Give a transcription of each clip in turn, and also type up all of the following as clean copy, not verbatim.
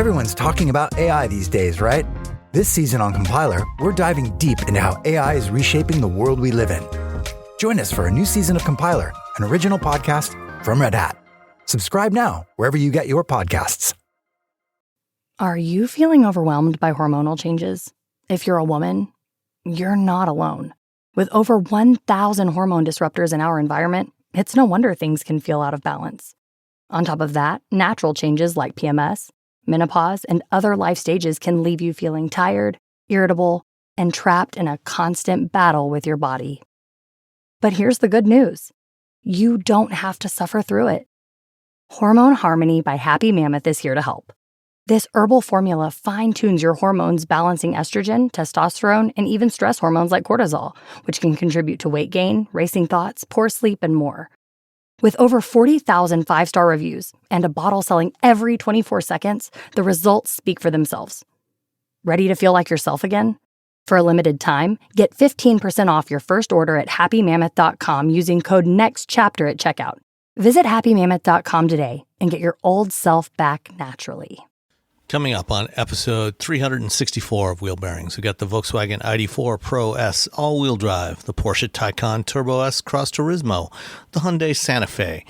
Everyone's talking about AI these days, right? This season on Compiler, we're diving deep into how AI is reshaping the world we live in. Join us for a new season of Compiler, an original podcast from Red Hat. Subscribe now wherever you get your podcasts. Are you feeling overwhelmed by hormonal changes? If you're a woman, you're not alone. With over 1,000 hormone disruptors in our environment, it's no wonder things can feel out of balance. On top of that, natural changes like PMS, menopause, and other life stages can leave you feeling tired, irritable, and trapped in a constant battle with your body. But here's the good news. You don't have to suffer through it. Hormone Harmony by Happy Mammoth is here to help. This herbal formula fine-tunes your hormones, balancing estrogen, testosterone, and even stress hormones like cortisol, which can contribute to weight gain, racing thoughts, poor sleep, and more. With over 40,000 five-star reviews and a bottle selling every 24 seconds, the results speak for themselves. Ready to feel like yourself again? For a limited time, get 15% off your first order at happymammoth.com using code NEXTCHAPTER at checkout. Visit happymammoth.com today and get your old self back naturally. Coming up on episode 364 of Wheel Bearings, we got the Volkswagen ID4 Pro S all-wheel drive, the Porsche Taycan Turbo S Cross Turismo, the Hyundai Santa Fe,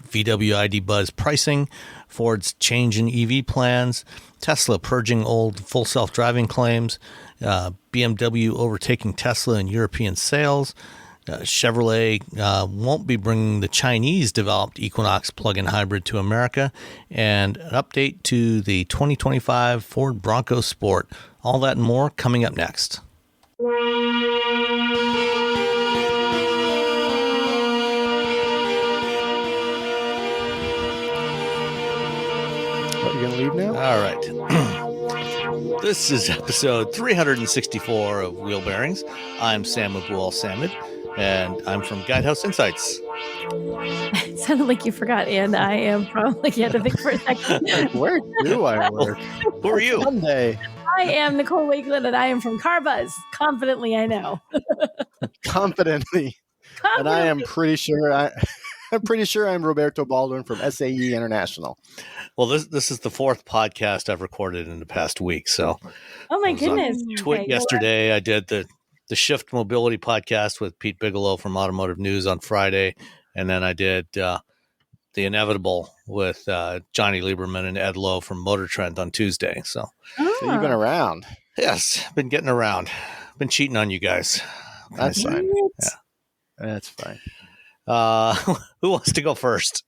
VW ID Buzz pricing, Ford's change in EV plans, Tesla purging old full self-driving claims, BMW overtaking Tesla in European sales, Chevrolet won't be bringing the Chinese-developed Equinox plug-in hybrid to America, and an update to the 2025 Ford Bronco Sport. All that and more coming up next. What, you gonna leave now? All right. This is episode 364 of Wheel Bearings. I'm Sam Abu-Al-Samid. And I'm from Guidehouse Insights. It sounded like you forgot, and I am from, like, you had to think for a second. Where do I work? Who are you? Sunday. I am Nicole Wakeland, and I am from CarBuzz. Confidently, I know. Confidently. And I am pretty sure I'm Roberto Baldwin from SAE International. Well, this is the fourth podcast I've recorded in the past week. So, oh my goodness! Yesterday, I did the Shift Mobility podcast with Pete Bigelow from Automotive News on Friday. And then I did The Inevitable with Johnny Lieberman and Ed Lowe from Motor Trend on Tuesday. So you've been around. Yes, been getting around. Been cheating on you guys. That's fine. Yeah. That's fine. Who wants to go first?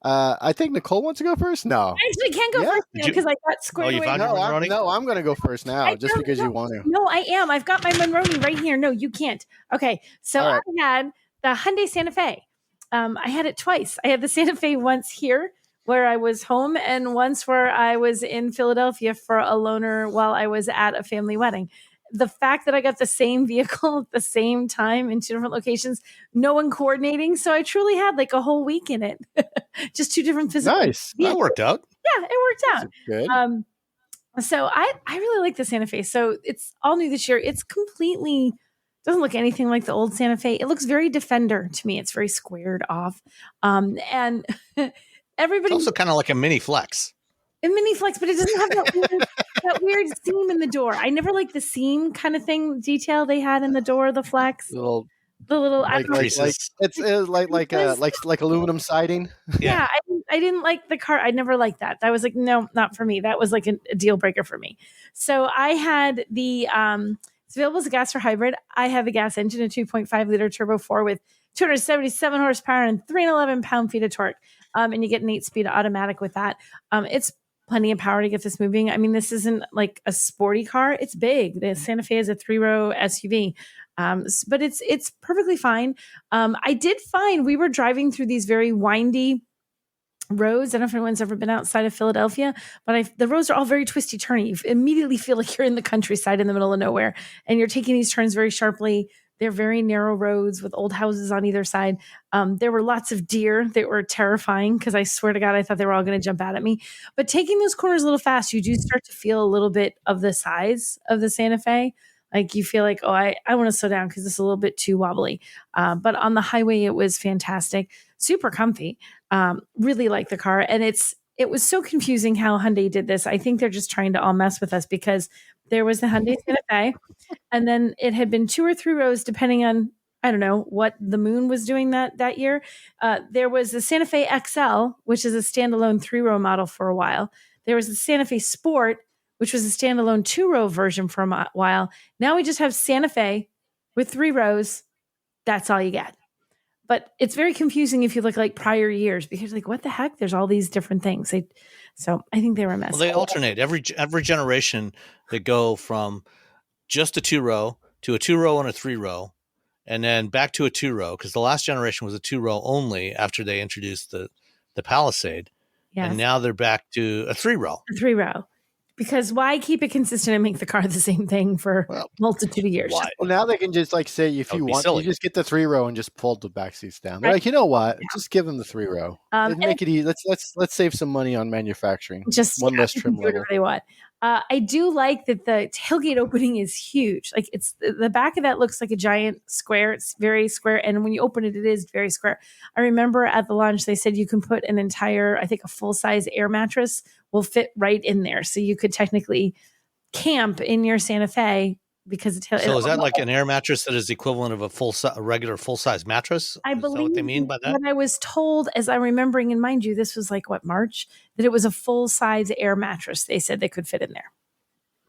I think Nicole wants to go first. No, I actually can't go first because I got squared away. I'm going to go first now, just because you want to. No, I am. I've got my Monroney right here. No, you can't. Okay, so right. I had the Hyundai Santa Fe. I had it twice. I had the Santa Fe once here where I was home, and once where I was in Philadelphia for a loaner while I was at a family wedding. The fact that I got the same vehicle at the same time in two different locations, no one coordinating. So I truly had like a whole week in it. Just two different physical. Nice. That worked out. Yeah, it worked out. Good. So I really like the Santa Fe. So it's all new this year. It's completely doesn't look anything like the old Santa Fe. It looks very Defender to me. It's very squared off. And everybody. It's also kind of like a mini Flex. A mini Flex, but it doesn't have that weird seam in the door. I never liked the seam kind of thing detail they had in the door. The Flex, the little creases. It's like aluminum siding. Yeah, I didn't like the car. I never liked that. I was like, no, not for me. That was like a deal breaker for me. So I had the it's available as a gas or hybrid. I have the gas engine, a 2.5 liter turbo 4 with 277 horsepower and 311 pound-feet of torque. And you get an 8-speed automatic with that. It's plenty of power to get this moving. I mean, this isn't like a sporty car. It's big. The Santa Fe is a 3-row SUV. But it's perfectly fine. I did find we were driving through these very windy roads. I don't know if anyone's ever been outside of Philadelphia, but the roads are all very twisty turny. You immediately feel like you're in the countryside in the middle of nowhere, and you're taking these turns very sharply. They're very narrow roads with old houses on either side. There were lots of deer that were terrifying because I swear to God, I thought they were all going to jump out at me. But taking those corners a little fast, you do start to feel a little bit of the size of the Santa Fe. Like you feel like, oh, I want to slow down because it's a little bit too wobbly. But on the highway, it was fantastic. Super comfy. Really like the car. And it's it was so confusing how Hyundai did this. I think they're just trying to all mess with us because there was the Hyundai Santa Fe, and then it had been 2 or 3 rows, depending on, I don't know, what the moon was doing that year. There was the Santa Fe XL, which is a standalone 3-row model for a while. There was the Santa Fe Sport, which was a standalone 2-row version for a while. Now we just have Santa Fe with 3 rows. That's all you get. But it's very confusing if you look like prior years because like, what the heck? There's all these different things. So I think they were messing. Well, they alternate every generation. They go from just a 2-row to a 2-row and a 3-row, and then back to a 2-row because the last generation was a 2-row only after they introduced the Palisade. Yes. And now they're back to a 3-row. A 3-row. Because why keep it consistent and make the car the same thing for a multitude of years? Why? Well, now they can just like say, if you want, you just get the 3-row and just pull the back seats down. They're like, you know what? Yeah. Just give them the 3-row. Make it easy. Let's save some money on manufacturing. Just one less trim level. Whatever they want. I do like that the tailgate opening is huge. Like it's the back of that looks like a giant square. It's very square. And when you open it, it is very square. I remember at the launch, they said you can put an entire, I think a full-size air mattress will fit right in there. So you could technically camp in your Santa Fe because so is that like an air mattress that is equivalent of a regular full-size mattress? I believe is that what they mean by that? What I was told, as I'm remembering, and mind you, this was like March, that it was a full-size air mattress. They said they could fit in there.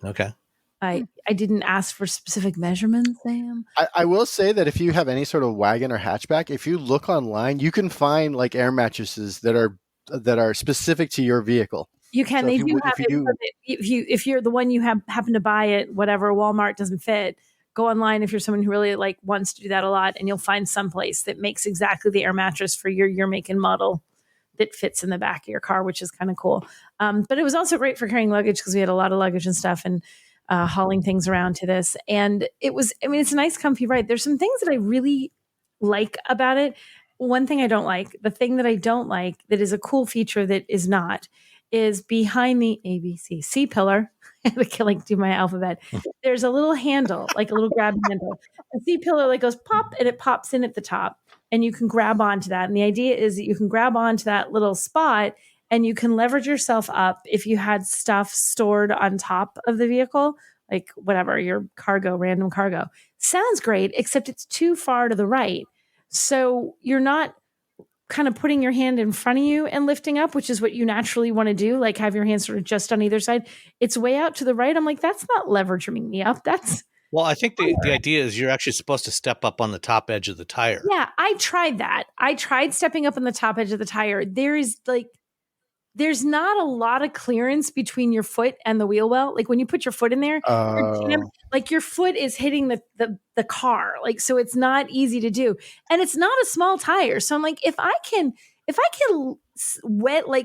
Okay. I didn't ask for specific measurements, Sam. I will say that if you have any sort of wagon or hatchback, if you look online, you can find like air mattresses that are specific to your vehicle. You can. So they do have it. If you're the one you happen to buy it, whatever Walmart doesn't fit, go online. If you're someone who really like wants to do that a lot, and you'll find some place that makes exactly the air mattress for your make and model that fits in the back of your car, which is kind of cool. But it was also great for carrying luggage because we had a lot of luggage and stuff and hauling things around to this. And it was, I mean, it's a nice, comfy ride. There's some things that I really like about it. One thing I don't like, the thing that I don't like that is a cool feature that is not, is behind the ABC C-pillar. I had to like do my alphabet. There's a little handle, like a little grab handle. The C-pillar like goes pop and it pops in at the top and you can grab onto that. And the idea is that you can grab onto that little spot and you can leverage yourself up if you had stuff stored on top of the vehicle, like whatever, your cargo, random cargo. Sounds great, except it's too far to the right. So you're not kind of putting your hand in front of you and lifting up, which is what you naturally want to do, like have your hands sort of just on either side. It's way out to the right. I'm like, that's not leveraging me up. Well, I think the idea is you're actually supposed to step up on the top edge of the tire. Yeah, I tried that. I tried stepping up on the top edge of the tire. There's not a lot of clearance between your foot and the wheel well. Like when you put your foot in there, your foot is hitting the car. Like, so it's not easy to do. And it's not a small tire. So I'm like, if I can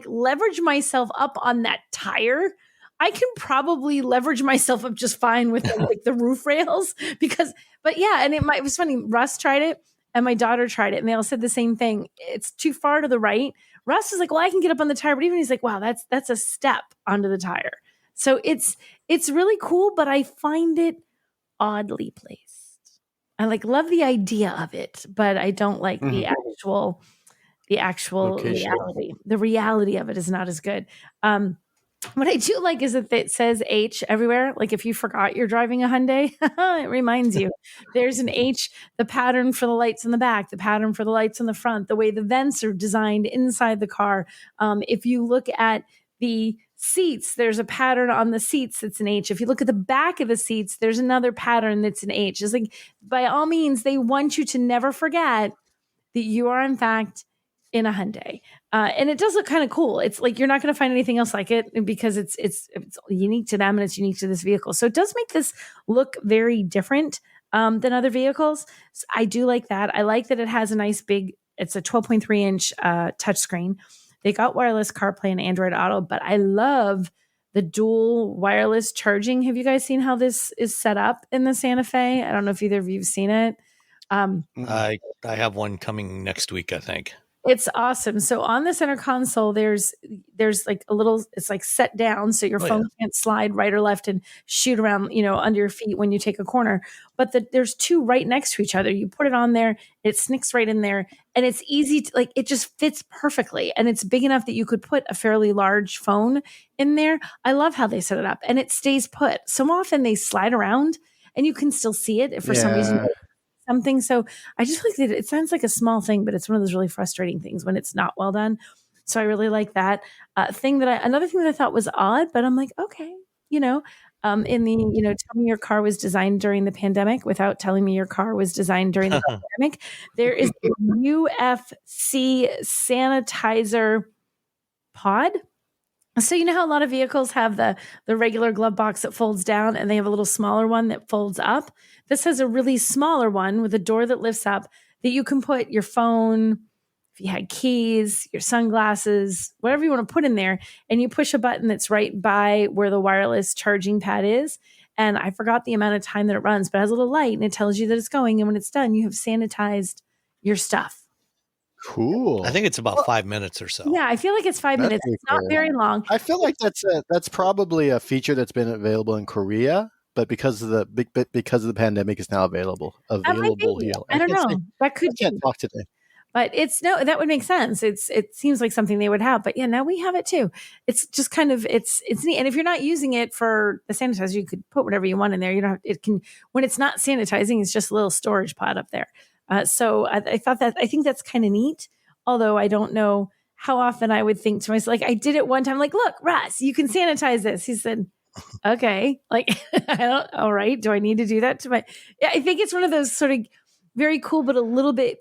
leverage myself up on that tire, I can probably leverage myself up just fine with the roof rails but yeah. And it was funny. Russ tried it and my daughter tried it and they all said the same thing. It's too far to the right. Russ is like, well, I can get up on the tire, but even he's like, wow, that's a step onto the tire. So it's really cool, but I find it oddly placed. I love the idea of it, but I don't like the actual location. Reality. The reality of it is not as good. What I do like is that it says H everywhere. Like if you forgot you're driving a Hyundai, it reminds you. There's an H, the pattern for the lights in the back, the pattern for the lights in the front, the way the vents are designed inside the car. If you look at the seats, there's a pattern on the seats that's an H. If you look at the back of the seats, there's another pattern that's an H. It's like, by all means, they want you to never forget that you are, in fact, in a Hyundai. And it does look kind of cool. It's like, you're not going to find anything else like it because it's unique to them and it's unique to this vehicle. So it does make this look very different than other vehicles. So I do like that. I like that it has a nice it's a 12.3 inch touchscreen. They got wireless CarPlay and Android Auto, but I love the dual wireless charging. Have you guys seen how this is set up in the Santa Fe? I don't know if either of you have seen it. I have one coming next week, I think. It's awesome. So on the center console, there's like a little, it's like set down. So your phone can't slide right or left and shoot around, under your feet when you take a corner. But there's two right next to each other. You put it on there, it snicks right in there. And it's easy to it just fits perfectly. And it's big enough that you could put a fairly large phone in there. I love how they set it up, and it stays put. So often they slide around and you can still see it if for some reason something. So I just feel like it sounds like a small thing, but it's one of those really frustrating things when it's not well done. So I really like that another thing that I thought was odd, but I'm like, okay, in the, tell me your car was designed during the pandemic without telling me your car was designed during the pandemic. There is a UFC sanitizer pod. So you know how a lot of vehicles have the regular glove box that folds down, and they have a little smaller one that folds up? This has a really smaller one with a door that lifts up that you can put your phone, if you had keys, your sunglasses, whatever you want to put in there, and you push a button that's right by where the wireless charging pad is. And I forgot the amount of time that it runs, but it has a little light and it tells you that it's going. And when it's done, you have sanitized your stuff. Cool. I think it's about 5 minutes or so. Yeah, I feel like it's 5 minutes. It's not very long. I feel like that's probably a feature that's been available in Korea, but because of the pandemic, it's now available here. I don't know. That could I can't talk today. But that would make sense. It seems like something they would have. But yeah, now we have it too. It's just kind of it's neat. And if you're not using it for the sanitizer, you could put whatever you want in there. You don't have, when it's not sanitizing, it's just a little storage pod up there. So I think that's kind of neat. Although I don't know how often I would think to myself, I did it one time, look, Russ, you can sanitize this. He said, okay, all right. Do I need to do that to I think it's one of those sort of very cool, but a little bit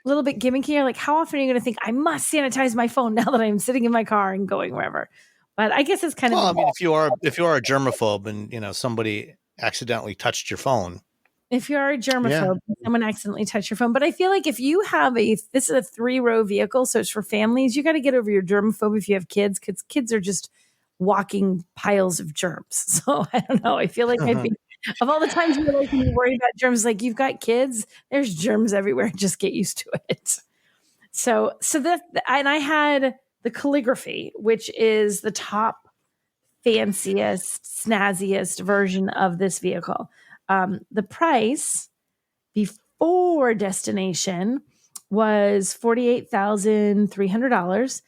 gimmicky. How often are you going to think I must sanitize my phone now that I'm sitting in my car and going wherever? But I guess it's kind of. I mean, if you are a germaphobe and somebody accidentally touched your phone. If you are a germaphobe, someone accidentally touched your phone. But I feel like if you have this is a 3-row vehicle, so it's for families, you got to get over your germaphobe if you have kids, because kids are just walking piles of germs. So I don't know. I feel like I'd be, of all the times you worry about germs, you've got kids, there's germs everywhere. Just get used to it. So that, and I had the calligraphy, which is the top fanciest, snazziest version of this vehicle. The price before destination was $48,300.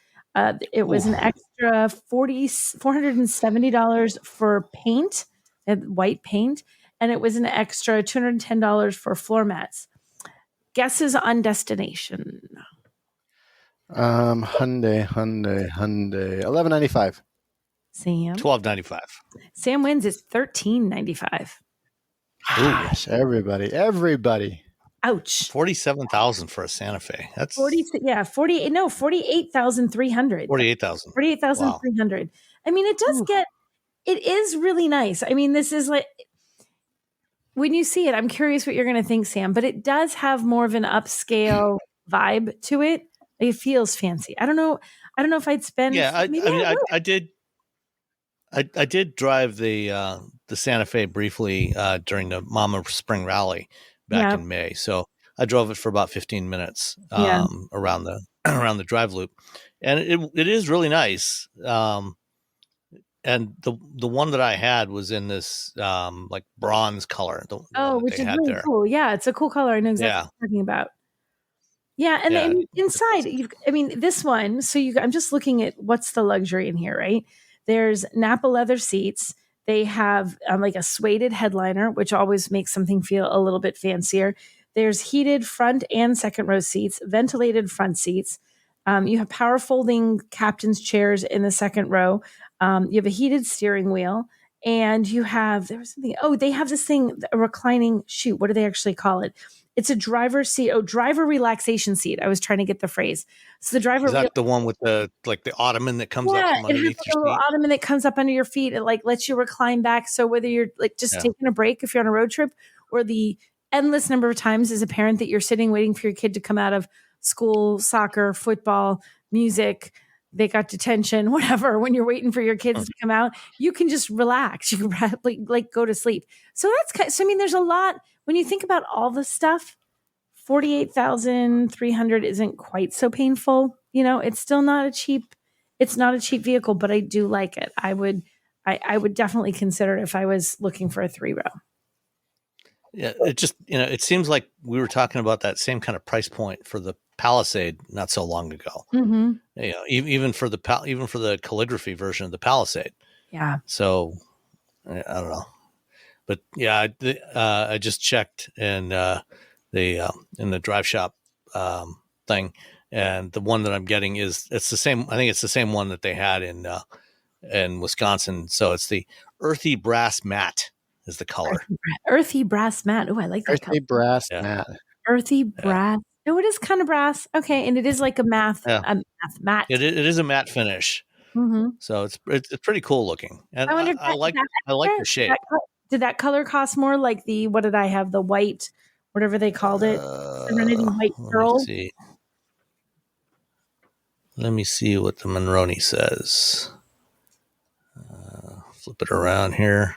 It was an extra $470 for paint, white paint, and it was an extra $210 for floor mats. Guesses on destination? Hyundai, $11.95. Sam, $12.95. Sam wins. It's $13.95. Gosh, everybody. Ouch. 47,000 for a Santa Fe. That's 48,300. 48,000. 48,300. Wow. I mean, it is really nice. I mean, this is when you see it, I'm curious what you're going to think, Sam, but it does have more of an upscale vibe to it. It feels fancy. I don't know if I'd spend. Yeah. I did drive the Santa Fe briefly during the Mama Spring Rally back in May. So I drove it for about 15 minutes around the drive loop, and it is really nice. And the one that I had was in this bronze color. Which is really cool. Yeah, it's a cool color. I know exactly what you're talking about. Yeah, and then inside, this one. So I'm just looking at what's the luxury in here, right? There's Napa leather seats. They have a suede headliner, which always makes something feel a little bit fancier. There's heated front and second row seats, ventilated front seats. You have power folding captain's chairs in the second row. You have a heated steering wheel, and they have this thing, a reclining, what do they actually call it? It's a driver seat. Oh, driver relaxation seat. I was trying to get the phrase. So the driver is that the one with the ottoman that comes up from underneath your seat? Ottoman that comes up under your feet. It lets you recline back. So whether you're just taking a break if you're on a road trip, or the endless number of times as a parent that you're sitting waiting for your kid to come out of school, soccer, football, music, they got detention, whatever. When you're waiting for your kids to come out, you can just relax. You can go to sleep. So there's a lot when you think about all the stuff $48,300 isn't quite so painful. It's still not a cheap vehicle, but I do like it. I would definitely consider it if I was looking for a 3-row. Yeah, it just, it seems like we were talking about that same kind of price point for the Palisade not so long ago. Mm-hmm. Even for the calligraphy version of the Palisade. Yeah. So I don't know, but yeah, I just checked in the drive shop thing, and the one that I'm getting it's the same. I think it's the same one that they had in Wisconsin. So it's the earthy brass matte is the color. Earthy brass matte. Oh, I like that color. Earthy brass matte. Earthy brass. No, it is kind of brass. Okay, and it is like a matte. It is a matte finish. Mm-hmm. So it's pretty cool looking, and I like the shape. Did that color cost more? Like what did I have? The white, whatever they called it, Serenity White Pearl. Let me see what the Monroney says. Flip it around here.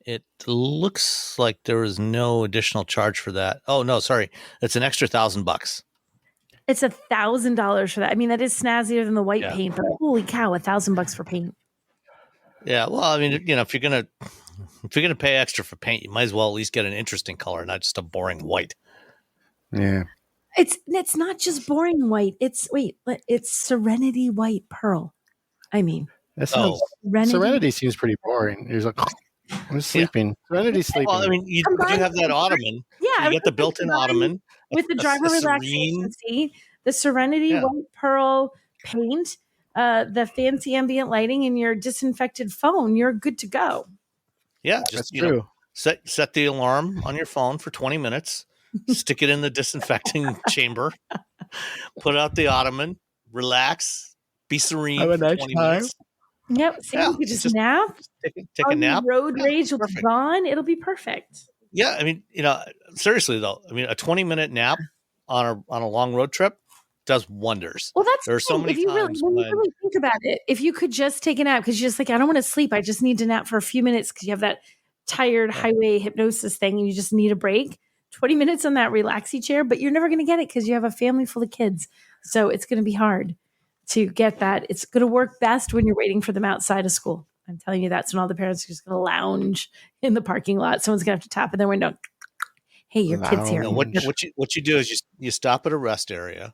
It looks like there was no additional charge for that. Oh no, sorry, it's an extra $1,000. It's $1,000 for that. I mean, that is snazzier than the white paint, but holy cow, $1,000 for paint. Yeah, well, I mean, if you're gonna pay extra for paint, you might as well at least get an interesting color, not just a boring white. Yeah, it's not just boring white. It's Serenity White Pearl. I mean, Serenity seems pretty boring. He's like, I'm sleeping. Serenity's sleeping. Well, I mean, you have that ottoman. Yeah, so you get the built-in ottoman with the driver relaxation seat, the Serenity White Pearl paint, the fancy ambient lighting, and your disinfected phone. You're good to go. Yeah, just set the alarm on your phone for 20 minutes. Stick it in the disinfecting chamber. Put out the ottoman. Relax. Be serene for 20 minutes. Yep. So you could just nap. Take a nap. Road rage will be gone. It'll be perfect. Yeah, I mean, seriously though, I mean, a 20-minute nap on a long road trip does wonders. Well, that's there are so many times when you really think about it. If you could just take a nap because you're just like, I don't want to sleep. I just need to nap for a few minutes because you have that tired highway hypnosis thing and you just need a break. 20 minutes on that relaxy chair, but you're never going to get it because you have a family full of kids. So it's going to be hard to get that. It's going to work best when you're waiting for them outside of school. I'm telling you, that's when all the parents are just going to lounge in the parking lot. Someone's going to have to tap at their window. Hey, your kid's here. No, what you do is you stop at a rest area,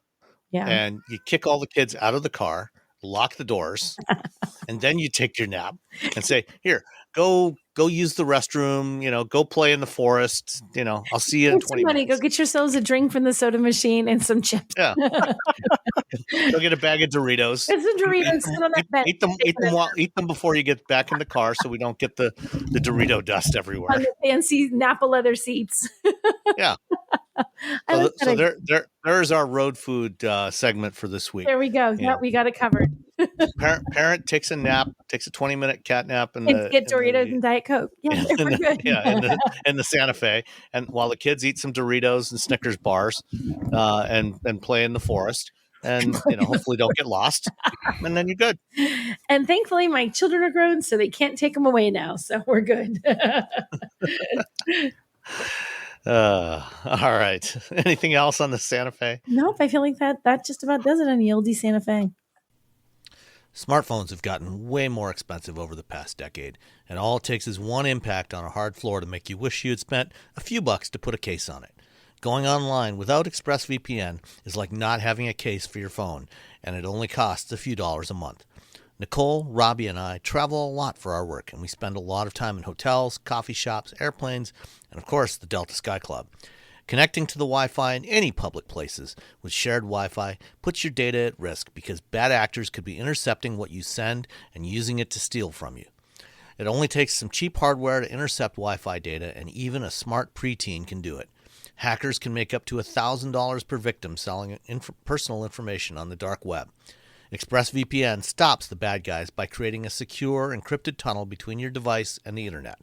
and you kick all the kids out of the car, lock the doors, and then you take your nap and say, "Here, go use the restroom. Go play in the forest. I'll see you in 20 minutes. Go get yourselves a drink from the soda machine and some chips. Yeah, go get a bag of Doritos. Get some Doritos. Sit on that bed. Eat them before you get back in the car, so we don't get the Dorito dust everywhere on the fancy Napa leather seats. Yeah. So there's our road food segment for this week. There we go. Yeah, we got it covered. Parent takes a nap, takes a 20-minute cat nap, and get Doritos and Diet Coke. Yeah, we're good. in the Santa Fe, and while the kids eat some Doritos and Snickers bars, and play in the forest, and hopefully don't get lost, and then you're good. And thankfully, my children are grown, so they can't take them away now, so we're good. All right. Anything else on the Santa Fe? Nope. I feel like that just about does it on the oldie Santa Fe. Smartphones have gotten way more expensive over the past decade, and all it takes is one impact on a hard floor to make you wish you had spent a few bucks to put a case on it. Going online without ExpressVPN is like not having a case for your phone, and it only costs a few dollars a month. Nicole, Robbie, and I travel a lot for our work, and we spend a lot of time in hotels, coffee shops, airplanes, and of course the Delta Sky Club. Connecting to the Wi-Fi in any public places with shared Wi-Fi puts your data at risk because bad actors could be intercepting what you send and using it to steal from you. It only takes some cheap hardware to intercept Wi-Fi data, and even a smart preteen can do it. Hackers can make up to $1,000 per victim selling personal information on the dark web. ExpressVPN stops the bad guys by creating a secure, encrypted tunnel between your device and the internet.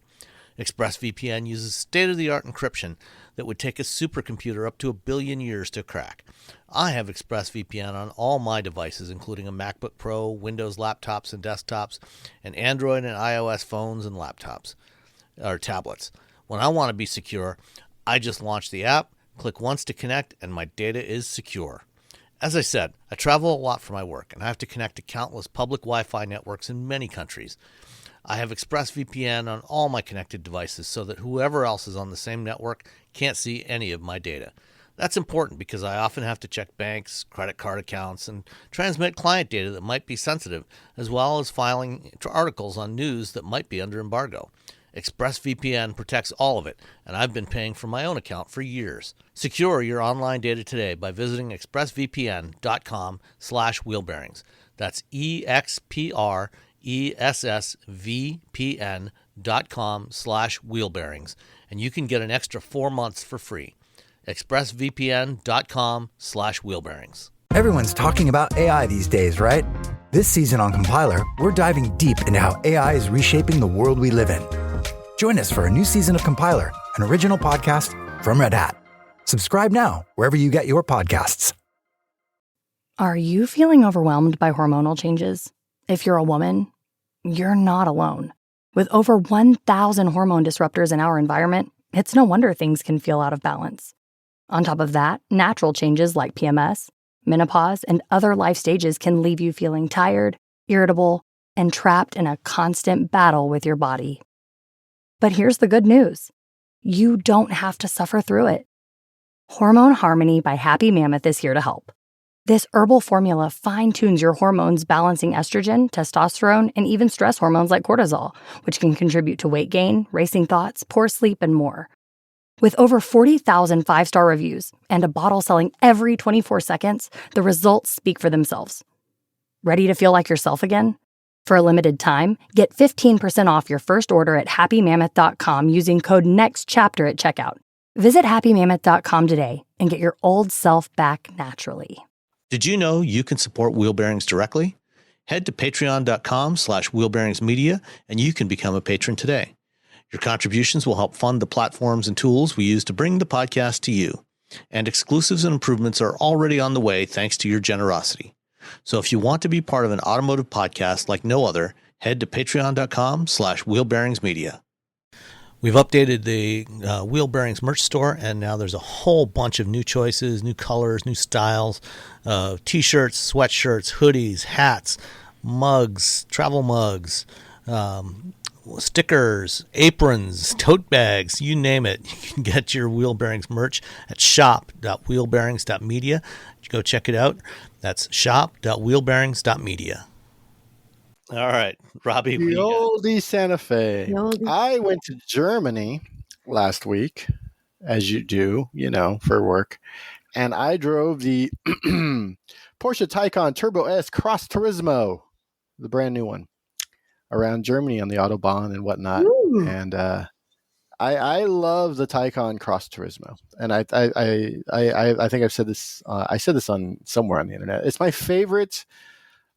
ExpressVPN uses state-of-the-art encryption that would take a supercomputer up to 1 billion years to crack. I have ExpressVPN on all my devices, including a MacBook Pro, Windows laptops and desktops, and Android and iOS phones and laptops, or tablets. When I want to be secure, I just launch the app, click once to connect, and my data is secure. As I said, I travel a lot for my work, and I have to connect to countless public Wi-Fi networks in many countries. I have ExpressVPN on all my connected devices so that whoever else is on the same network can't see any of my data. That's important because I often have to check banks, credit card accounts, and transmit client data that might be sensitive, as well as filing articles on news that might be under embargo. ExpressVPN protects all of it, and I've been paying for my own account for years. Secure your online data today by visiting expressvpn.com/wheelbearings. That's expressvpn.com/wheelbearings, and you can get an extra 4 months for free. expressvpn.com/wheelbearings. Everyone's talking about AI these days, right? This season on Compiler, we're diving deep into how AI is reshaping the world we live in. Join us for a new season of Compiler, an original podcast from Red Hat. Subscribe now wherever you get your podcasts. Are you feeling overwhelmed by hormonal changes? If you're a woman, you're not alone. With over 1,000 hormone disruptors in our environment, it's no wonder things can feel out of balance. On top of that, natural changes like PMS, menopause, and other life stages can leave you feeling tired, irritable, and trapped in a constant battle with your body. But here's the good news. You don't have to suffer through it. Hormone Harmony by Happy Mammoth is here to help. This herbal formula fine-tunes your hormones, balancing estrogen, testosterone, and even stress hormones like cortisol, which can contribute to weight gain, racing thoughts, poor sleep, and more. With over 40,000 five-star reviews and a bottle selling every 24 seconds, the results speak for themselves. Ready to feel like yourself again? For a limited time, get 15% off your first order at happymammoth.com using code NEXTCHAPTER at checkout. Visit happymammoth.com today and get your old self back naturally. Did you know you can support Wheel Bearings directly? Head to patreon.com/wheelbearingsmedia and you can become a patron today. Your contributions will help fund the platforms and tools we use to bring the podcast to you. And exclusives and improvements are already on the way thanks to your generosity. So if you want to be part of an automotive podcast like no other, head to patreon.com/wheelbearingsmedia. We've updated the Wheel Bearings merch store, and now there's a whole bunch of new choices, new colors, new styles, t-shirts, sweatshirts, hoodies, hats, mugs, travel mugs, stickers, aprons, tote bags, you name it. You can get your Wheel Bearings merch at shop.wheelbearings.media. Go check it out. That's shop.wheelbearings.media. All right, Robbie. The oldie Santa Fe. I went to Germany last week, as you do, for work. And I drove the Porsche Taycan Turbo S Cross Turismo, the brand new one, around Germany on the Autobahn and whatnot. Ooh. And I love the Taycan Cross Turismo, and I think I've said this. I said this on somewhere on the internet. It's my favorite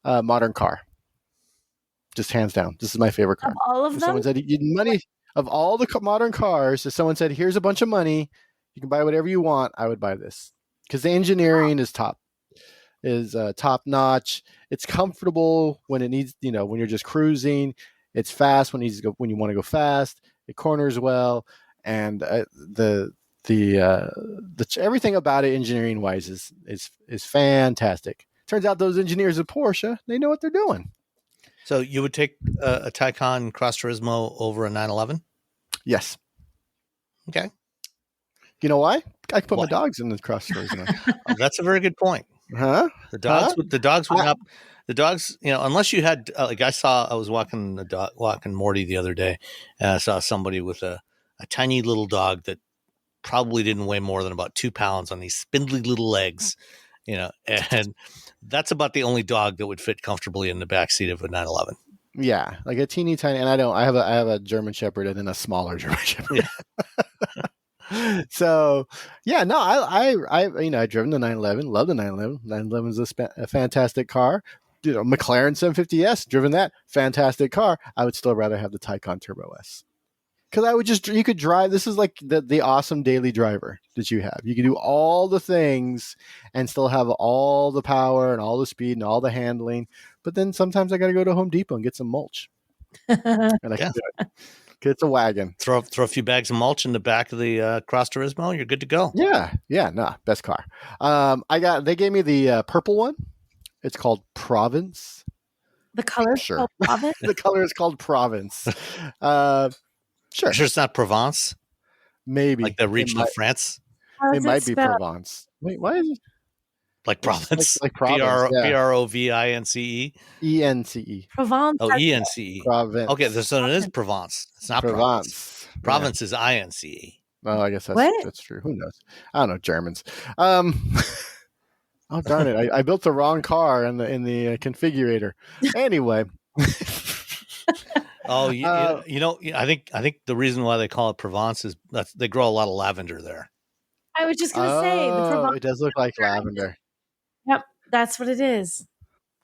modern car, just hands down. This is my favorite car. Of all of them, someone said money of all the modern cars. If someone said, "Here's a bunch of money, you can buy whatever you want," I would buy this because the engineering is top notch. It's comfortable when it needs, when you're just cruising. It's fast when you want to go fast. It corners well, and the everything about it engineering wise is fantastic. Turns out those engineers at Porsche, they know what they're doing. So you would take a Taycan Cross Turismo over a 911? Yes. Okay. You know why? I can put my dogs in the Cross Turismo. Oh, that's a very good point. Huh? The dogs would not. The dogs, unless you had, I was walking Morty the other day, and I saw somebody with a tiny little dog that probably didn't weigh more than about 2 pounds on these spindly little legs, and that's about the only dog that would fit comfortably in the back seat of a 911. Yeah, like a teeny tiny, and I have a German Shepherd and then a smaller German Shepherd. Yeah. So yeah, no, I've driven the 911, love the 911. 911 is a fantastic car. McLaren 750S, driven that, fantastic car. I would still rather have the Taycan Turbo S. Because you could drive, this is like the awesome daily driver that you have. You can do all the things and still have all the power and all the speed and all the handling. But then sometimes I got to go to Home Depot and get some mulch. And I can do it. It's a wagon. Throw a few bags of mulch in the back of the Cross Turismo. You're good to go. Yeah. No, best car. They gave me the purple one. It's called Province. The color is called Province? The color is called Province. Sure. It's not Provence? Maybe. Like the region of France? It might be Provence. Wait, why is it? Like Province? Like Province, Province? ENCE. Provence. Oh, ENCE. Province. Okay, so it is Provence. It's not Provence. Province is INCE. Oh, I guess that's true. Who knows? I don't know, Germans. Oh, darn it. I built the wrong car in the configurator. Anyway. I think the reason why they call it Provence is that they grow a lot of lavender there. I was just going to say. The Provence. It does look like lavender. Yep, that's what it is.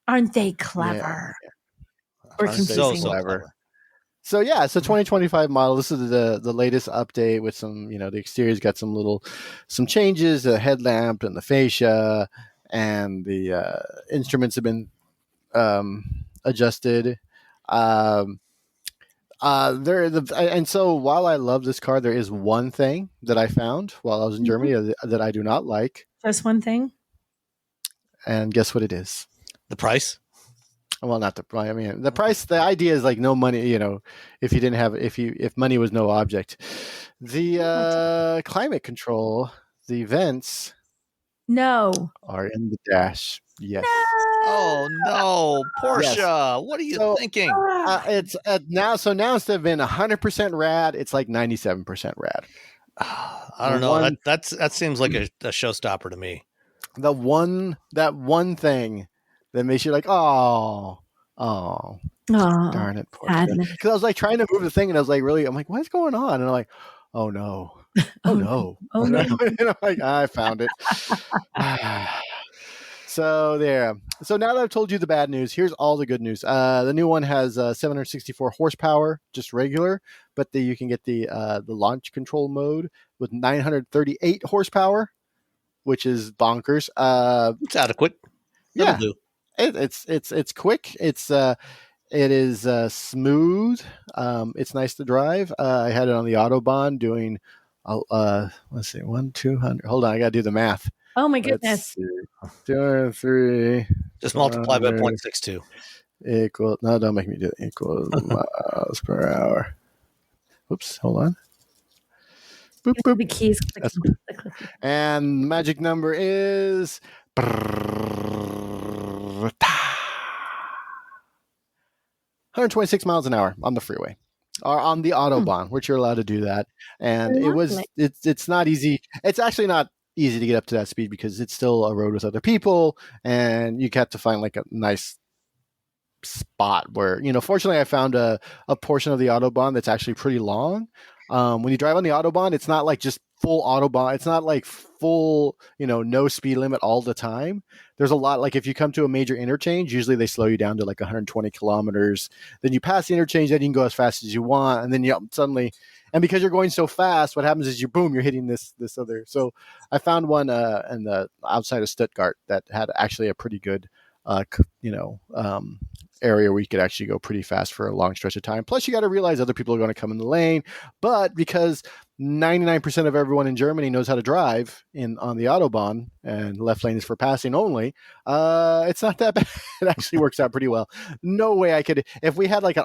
Aren't they clever? Yeah. Or confusing. So clever. So 2025 model. This is the latest update with some, the exterior's got some changes, the headlamp and the fascia, and the instruments have been adjusted. And so while I love this car, there is one thing that I found while I was in Germany that I do not like. Just one thing? And guess what it is? The price? Well, not the price. I mean, the price. The idea is like no money. If money was no object, the climate control, the vents, are in the dash. Yes. No. Oh no, Porsche! Yes. What are you thinking? It's now. So now instead of being 100% rad, it's like 97% rad. I don't know. That seems like a showstopper to me. That one thing that makes you like, oh, darn it, Porsche. Because I was like trying to move the thing, and I was like, I'm like, what's going on? And I'm like, oh no, no. Like, I found it. So there. So now that I've told you the bad news, here's all the good news. The new one has 764 horsepower, just regular, but you can get the launch control mode with 938 horsepower, which is bonkers. It's adequate. That'll do. It's quick. It is smooth. It's nice to drive. I had it on the Autobahn doing, let's see, 200. Hold on, I got to do the math. Oh my goodness. 203. Just multiply by 0.62. Equal. No, don't make me do it. Equal miles per hour. Oops, hold on. Boop, boop. The keys. And magic number is 126 miles an hour on the freeway, or on the Autobahn, which you're allowed to do that. And it's not easy. It's actually not easy to get up to that speed because it's still a road with other people, and you have to find like a nice spot where, fortunately I found a portion of the Autobahn that's actually pretty long. When you drive on the Autobahn, it's not like just full Autobahn. It's not like full, no speed limit all the time. There's a lot, like if you come to a major interchange, usually they slow you down to like 120 kilometers. Then you pass the interchange, then you can go as fast as you want. And then suddenly, and because you're going so fast, what happens is you're hitting this other. So I found one in the outside of Stuttgart that had actually a pretty good, area where you could actually go pretty fast for a long stretch of time. Plus, you got to realize other people are going to come in the lane. But because 99% of everyone in Germany knows how to drive on the Autobahn, and left lane is for passing only, it's not that bad. It actually works out pretty well. No way I could, if we had like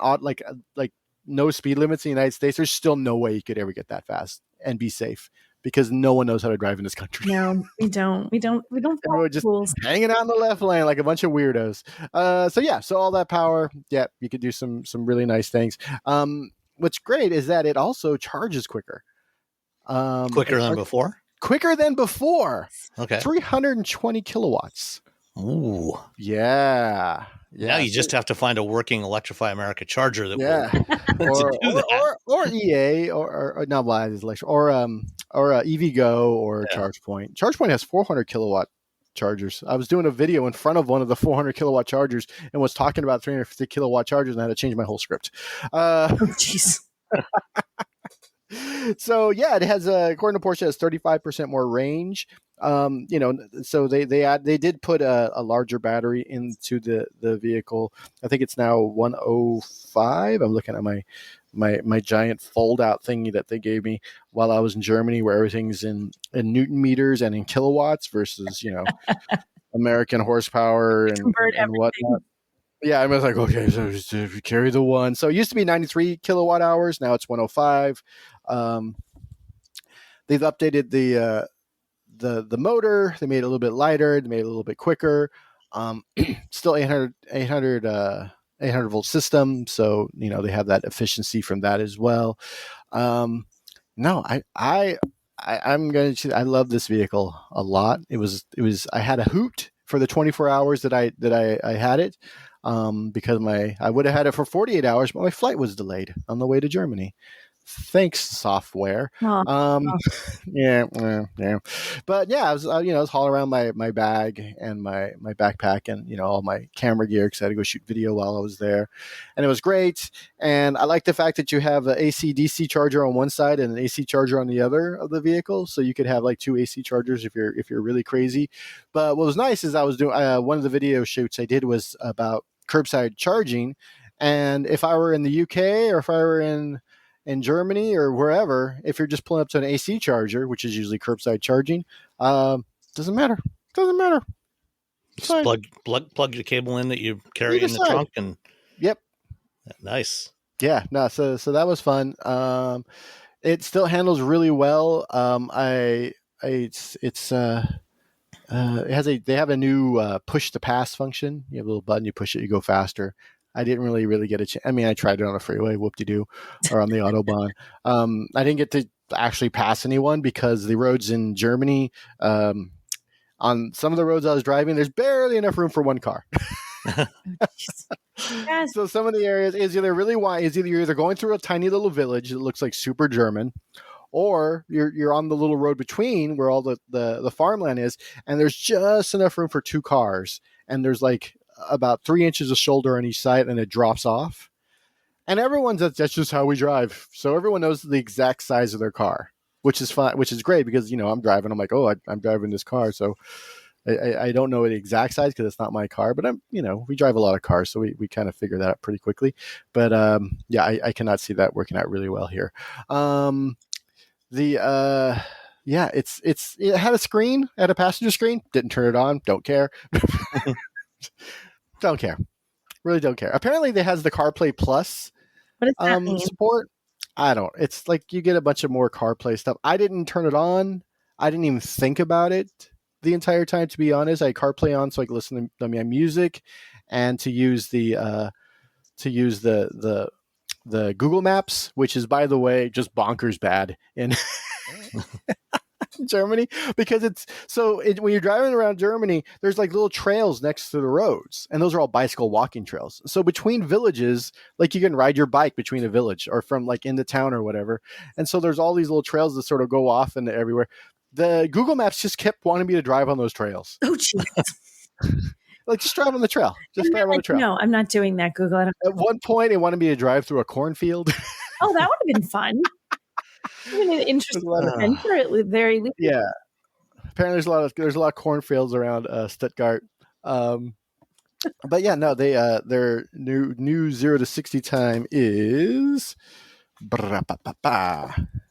no speed limits in the United States, there's still no way you could ever get that fast and be safe, because no one knows how to drive in this country. No, we don't. Everyone just hanging out in the left lane like a bunch of weirdos. So all that power, you could do some really nice things. What's great is that it also charges quicker. Quicker than before? Quicker than before. Okay. 320 kilowatts. Ooh. Yeah. Now you just have to find a working Electrify America charger that will or EA or not why is electric or EVgo or ChargePoint. ChargePoint has 400 kilowatt chargers. I was doing a video in front of one of the 400 kilowatt chargers and was talking about 350 kilowatt chargers, and I had to change my whole script. Jeez. So yeah, it has according to Porsche, it has 35% more range. So they did put a larger battery into the vehicle. I think it's now 105. I'm looking at my giant fold out thingy that they gave me while I was in Germany, where everything's in Newton meters and in kilowatts versus American horsepower and whatnot. Yeah, I was like, okay, so if you carry the one. So it used to be 93 kilowatt hours. Now it's 105. They've updated the motor. They made it a little bit lighter. They made it a little bit quicker. Still 800 volt system. So, they have that efficiency from that as well. No, I'm going to, I love this vehicle a lot. I had a hoot for the 24 hours that I had it. Because I would have had it for 48 hours, but my flight was delayed on the way to Germany. Thanks, software. Yeah. But yeah, I was hauling around my bag and my backpack and all my camera gear because I had to go shoot video while I was there, and it was great. And I like the fact that you have an AC/DC charger on one side and an AC charger on the other of the vehicle, so you could have like two AC chargers if you're really crazy. But what was nice is I was doing one of the video shoots I did was about curbside charging, and if I were in the UK or if I were in Germany or wherever, if you're just pulling up to an AC charger, which is usually curbside charging, doesn't matter. Just plug your cable in that you carry in the trunk, and yep, nice. Yeah, no, so that was fun. It still handles really well. They have a new push to pass function. You have a little button, you push it, you go faster. I didn't really get a chance. I mean, I tried it on a freeway, whoop-de-doo, or on the Autobahn. I didn't get to actually pass anyone because the roads in Germany, on some of the roads I was driving, there's barely enough room for one car. Yes. So some of the areas is either really wide, you're either going through a tiny little village that looks like super German, or you're on the little road between where all the farmland is, and there's just enough room for two cars, and there's like about 3 inches of shoulder on each side, and it drops off. And that's just how we drive. So everyone knows the exact size of their car, which is fine, which is great because, I'm driving. I'm like, oh, I'm driving this car. So I don't know the exact size because it's not my car, but we drive a lot of cars. So we kind of figure that out pretty quickly. But I cannot see that working out really well here. It had a screen, had a passenger screen, didn't turn it on. Don't care. Don't care. Really don't care. Apparently, it has the CarPlay Plus support. It's like you get a bunch of more CarPlay stuff. I didn't turn it on. I didn't even think about it the entire time, to be honest. I had CarPlay on so I could listen to my music and to use the Google Maps, which is, by the way, just bonkers bad in Germany, because when you're driving around Germany, there's like little trails next to the roads, and those are all bicycle walking trails. So between villages, like you can ride your bike between a village or from like into town or whatever. And so there's all these little trails that sort of go off into everywhere. The Google Maps just kept wanting me to drive on those trails. Oh, jeez. Like, just drive on the trail. Drive on the trail. No, I'm not doing that, Google. At one point, it wanted me to drive through a cornfield. Oh, that would have been fun. An interesting adventure, at the very least. Yeah. Apparently, there's a lot of cornfields around Stuttgart. But yeah, no, their new 0 to 60 time is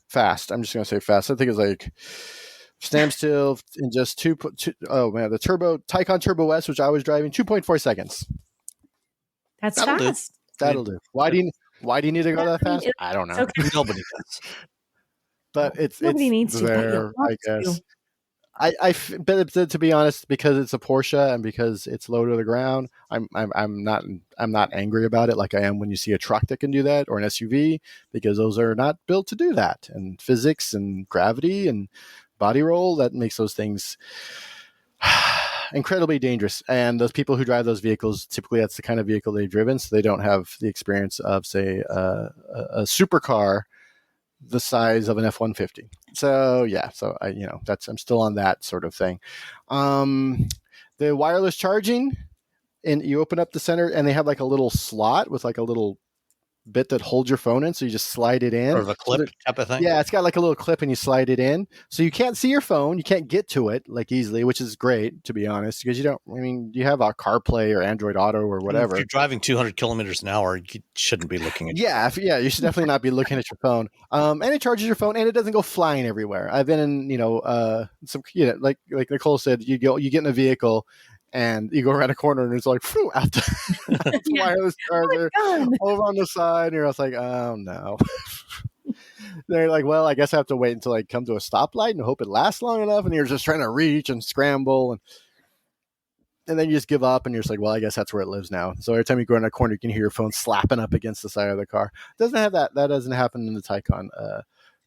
fast. I'm just gonna say fast. I think it's like standstill in just the Taycan Turbo S, which I was driving, 2.4 seconds. That's fast. That'll do. Why do you need to go that fast? I don't know. Okay. Nobody does. But nobody needs to. I guess. But to be honest, because it's a Porsche and because it's low to the ground, I'm not angry about it like I am when you see a truck that can do that, or an SUV, because those are not built to do that. And physics and gravity and body roll, that makes those things incredibly dangerous. And those people who drive those vehicles, typically that's the kind of vehicle they've driven, so they don't have the experience of, say, a supercar the size of an F-150. So yeah, I'm still on that sort of thing. The wireless charging, and you open up the center, and they have like a little slot with like a little bit that holds your phone in, so you just slide it in. Sort of a clip type of thing? Yeah, it's got like a little clip and you slide it in. So you can't see your phone. You can't get to it like easily, which is great, to be honest, because you have our CarPlay or Android Auto or whatever. If you're driving 200 kilometers an hour, you shouldn't be looking at you should definitely not be looking at your phone. And it charges your phone and it doesn't go flying everywhere. I've been in, like Nicole said, you get in a vehicle and you go around a corner and it's like, phew, out the wireless charger over on the side. And you're just like, oh no. They're like, well, I guess I have to wait until I come to a stoplight and hope it lasts long enough. And you're just trying to reach and scramble. And then you just give up and you're just like, well, I guess that's where it lives now. So every time you go around a corner, you can hear your phone slapping up against the side of the car. Doesn't have that. That doesn't happen in the Taycan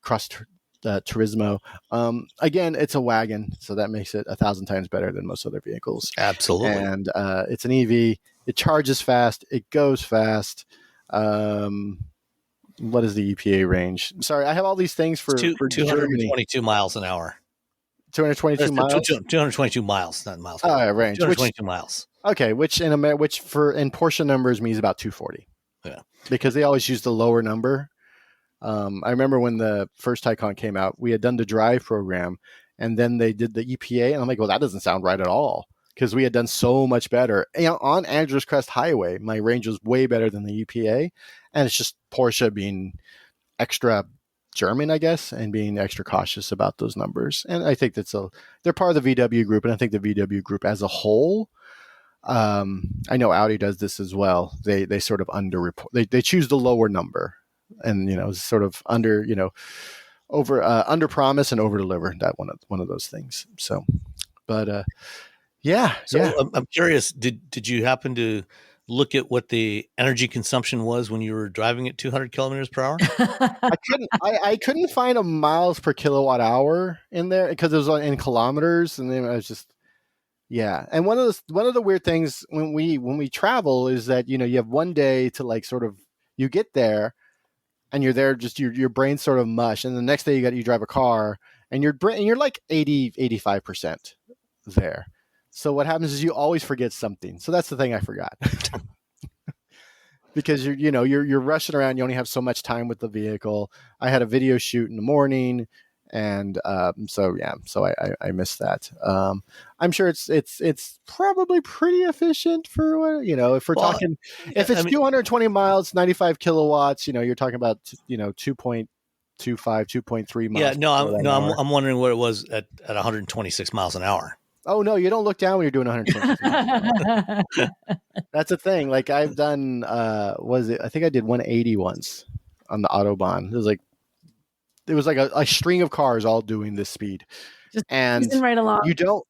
Cross Turismo. Again, it's a wagon, so that makes it 1,000 times better than most other vehicles. Absolutely. And it's an EV. It charges fast. It goes fast. What is the EPA range? Sorry, I have all these things for 222 miles an hour. 222 miles. 222 miles, not miles. Range. 222 miles. Okay, which in Porsche numbers means about 240. Yeah, because they always use the lower number. I remember when the first Taycan came out, we had done the drive program, and then they did the EPA, and I'm like, well, that doesn't sound right at all, because we had done so much better. On Andrews Crest Highway, my range was way better than the EPA, and it's just Porsche being extra German, I guess, and being extra cautious about those numbers. And I think they're part of the VW group, and I think the VW group as a whole, I know Audi does this as well. They sort of underreport. They choose the lower number, and sort of under promise and over deliver. That one of those things. So, but yeah. I'm curious. Did you happen to look at what the energy consumption was when you were driving at 200 kilometers per hour? I couldn't find a miles per kilowatt hour in there because it was in kilometers, and then I was just. Yeah. And one of the weird things when we travel is that, you have one day to like sort of, you get there and you're there, just your brain's sort of mush. And the next day you drive a car and you're like 85% there. So what happens is you always forget something. So that's the thing I forgot. Because you're rushing around. You only have so much time with the vehicle. I had a video shoot in the morning. And so I missed that. I'm sure it's probably pretty efficient for what if we're talking. If it's 220 miles, 95 kilowatts, you're talking about 2.25, 2.3 miles. Yeah, I'm wondering what it was at 126 miles an hour. Oh no, you don't look down when you're doing 126 miles. That's a thing. Like I've done. I think I did 180 once on the Autobahn. It was like a string of cars all doing this speed, and right along. You don't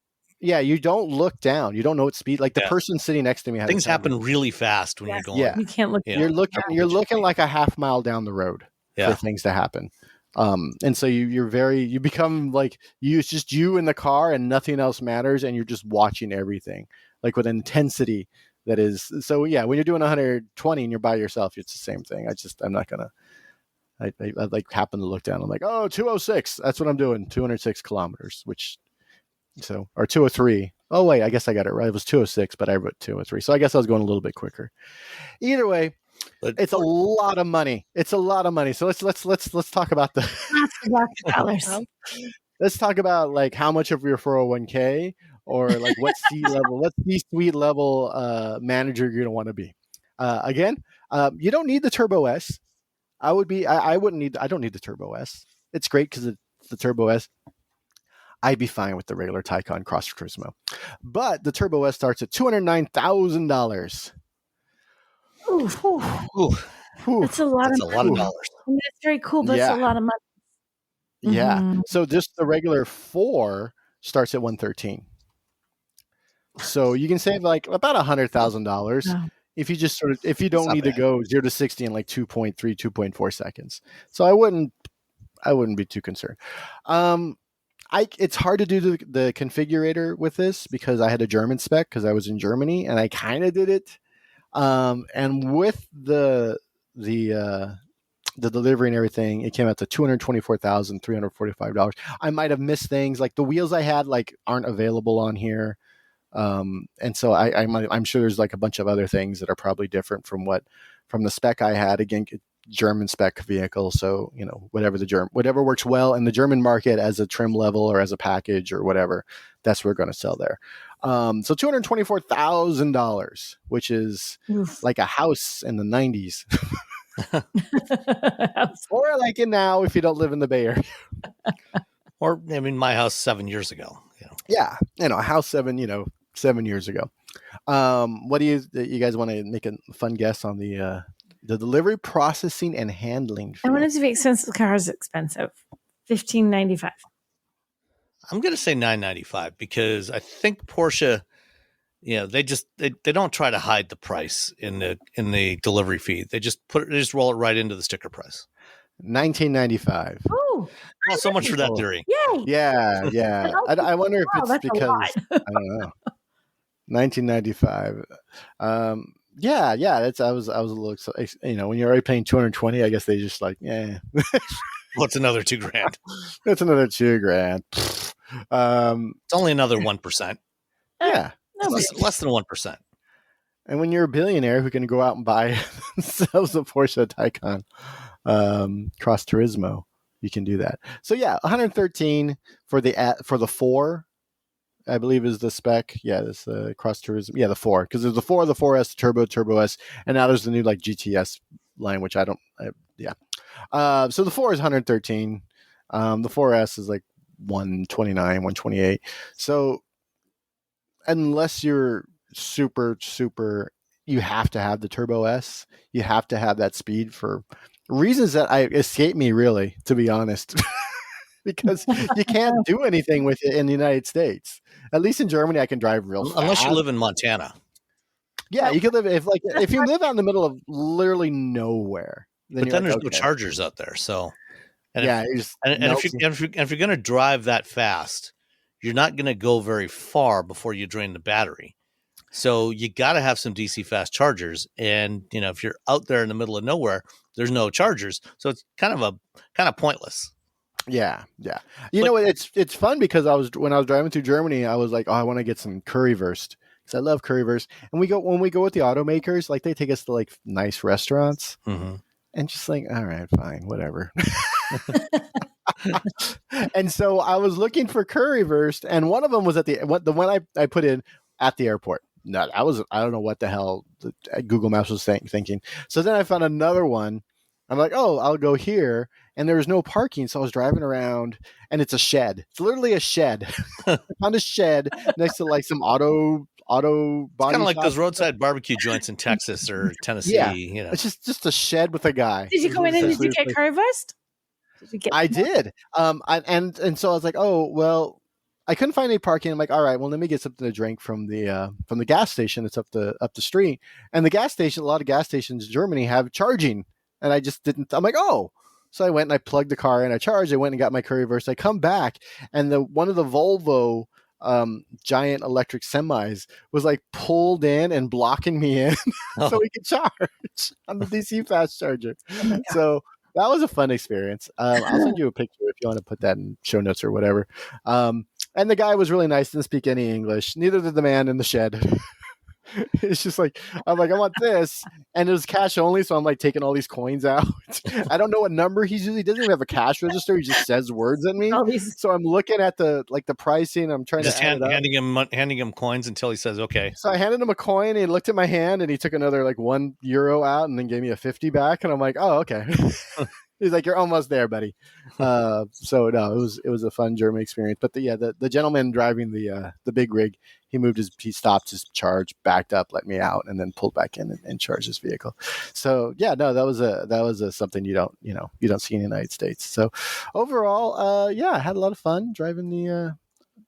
look down. You don't know what speed. Like the person sitting next to me had things happen really fast when you're going. Yeah, you can't look. You're looking like a half mile down the road for things to happen. And so you become like it's just you in the car and nothing else matters, and you're just watching everything like with intensity that is. So yeah, when you're doing 120 and you're by yourself, it's the same thing. I'm not gonna. I like happen to look down. I'm like, oh, 206. That's what I'm doing. 206 kilometers, or 203. Oh wait, I guess I got it right. It was 206, but I wrote 203. So I guess I was going a little bit quicker. Either way, it's a lot of money. It's a lot of money. So let's talk about dollars. Let's talk about like how much of your 401k or like what C-suite level manager you're going to want to be. Again, you don't need the Turbo S. I don't need the Turbo S. It's great because it's the Turbo S. I'd be fine with the regular Taycan Cross Turismo. But the Turbo S starts at $209,000. That's a lot of dollars. I mean, it's very cool, but it's a lot of money. Yeah. Mm-hmm. So just the regular 4 starts at $113. So you can save like about $100,000. Wow. If you don't need to go 0 to 60 in like 2.3, 2.4 seconds. So I wouldn't be too concerned. It's hard to do the configurator with this because I had a German spec because I was in Germany and I kind of did it. And with the delivery and everything, it came out to $224,345. I might have missed things like the wheels I had like aren't available on here. And so I'm sure there's like a bunch of other things that are probably different from what from the spec I had. Again, German spec vehicle. So, whatever works well in the German market as a trim level or as a package or whatever, that's what we're going to sell there. So $224,000, which is like a house in the 90s. Or like it now if you don't live in the Bay Area. Or, my house 7 years ago. Yeah. A house 7 years ago. What do you guys want to make a fun guess on the delivery, processing, and handling fee? I wanted to be expensive. The car is expensive. $1,595. I'm going to say $995 because I think Porsche, they don't try to hide the price in the delivery fee. They just roll it right into the sticker price. $19.95. Oh, well, so much for that theory. Yay! Yeah. I wonder if it's because I don't know. $19.95. Yeah. I was a little excited. When you're already paying $220, I guess they just like, yeah. What's another $2,000? That's another $2,000. It's only another 1%. Yeah, less than 1%. And when you're a billionaire who can go out and buy sells a Porsche Taycan Cross Turismo, you can do that. So yeah, $113 for the 4, I believe is the spec. Yeah, this Cross Turismo. Yeah, the 4, because there's the 4, the 4S, the Turbo S, and now there's the new like GTS line, which So the 4 is $113. The 4S is like $129, $128. So unless you're super, you have to have the Turbo S. You have to have that speed for reasons that escape me, really, to be honest. Because you can't do anything with it in the United States. At least in Germany, I can drive real fast. Unless you live in Montana. Yeah, you could live if you live out in the middle of literally nowhere. But then there's no chargers out there. So, if you're going to drive that fast, you're not going to go very far before you drain the battery. So you got to have some DC fast chargers. And, if you're out there in the middle of nowhere, there's no chargers. So it's kind of pointless. Yeah. It's fun because when I was driving through Germany, I was like, oh, I want to get some currywurst because I love currywurst. And when we go with the automakers, like they take us to like nice restaurants. Mm-hmm. And just like, all right, fine, whatever. And so I was looking for currywurst, and one of them was the one I put in at the airport. No, I don't know what the hell Google Maps was thinking. So then I found another one. I'm like, oh, I'll go here, and there was no parking, so I was driving around, and it's a shed. It's literally a shed. I found a shed next to like some auto body. It's kind of like those roadside barbecue joints in Texas or Tennessee. Yeah, it's just a shed with a guy. Did you go in and did you get currywurst? I did. And so I was like, oh well, I couldn't find any parking. I'm like, all right, well, let me get something to drink from the gas station that's up the street. And the gas station, a lot of gas stations in Germany have charging, and I just didn't. I'm like, oh. So I went and I plugged the car in, I charged. I went and got my currywurst. I come back, and one of the Volvo giant electric semis was like pulled in and blocking me in so we could charge on the DC fast charger. Oh, so that was a fun experience. I'll send you a picture if you want to put that in show notes or whatever. And the guy was really nice, didn't speak any English. Neither did the man in the shed. It's just like, I'm like, I want this. And it was cash only. So I'm like taking all these coins out. I don't know what number he's using. He doesn't even have a cash register. He just says words at me. So I'm looking at the pricing. I'm trying just to handing him coins until he says, okay. So I handed him a coin. And he looked at my hand and he took another like €1 out and then gave me a 50 back. And I'm like, oh, okay. He's like, you're almost there, buddy. So no, it was a fun German experience. But the gentleman driving the big rig, he stopped his charge, backed up, let me out, and then pulled back in and charged his vehicle. So yeah, no, that was something you don't see in the United States. So overall, I had a lot of fun driving the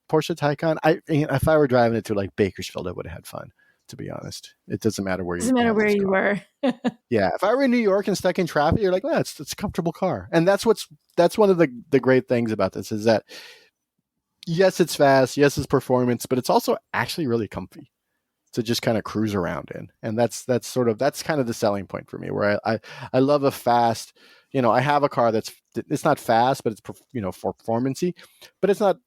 Porsche Taycan. If I were driving it to like Bakersfield, I would have had fun. To be honest, it doesn't matter where you were. Yeah, if I were in New York and stuck in traffic, you're like, well, it's a comfortable car, and that's one of the great things about this is that yes, it's fast, yes, it's performance, but it's also actually really comfy to just kind of cruise around in, and that's kind of the selling point for me. Where I love a fast, I have a car it's not fast, but it's performancy, but it's not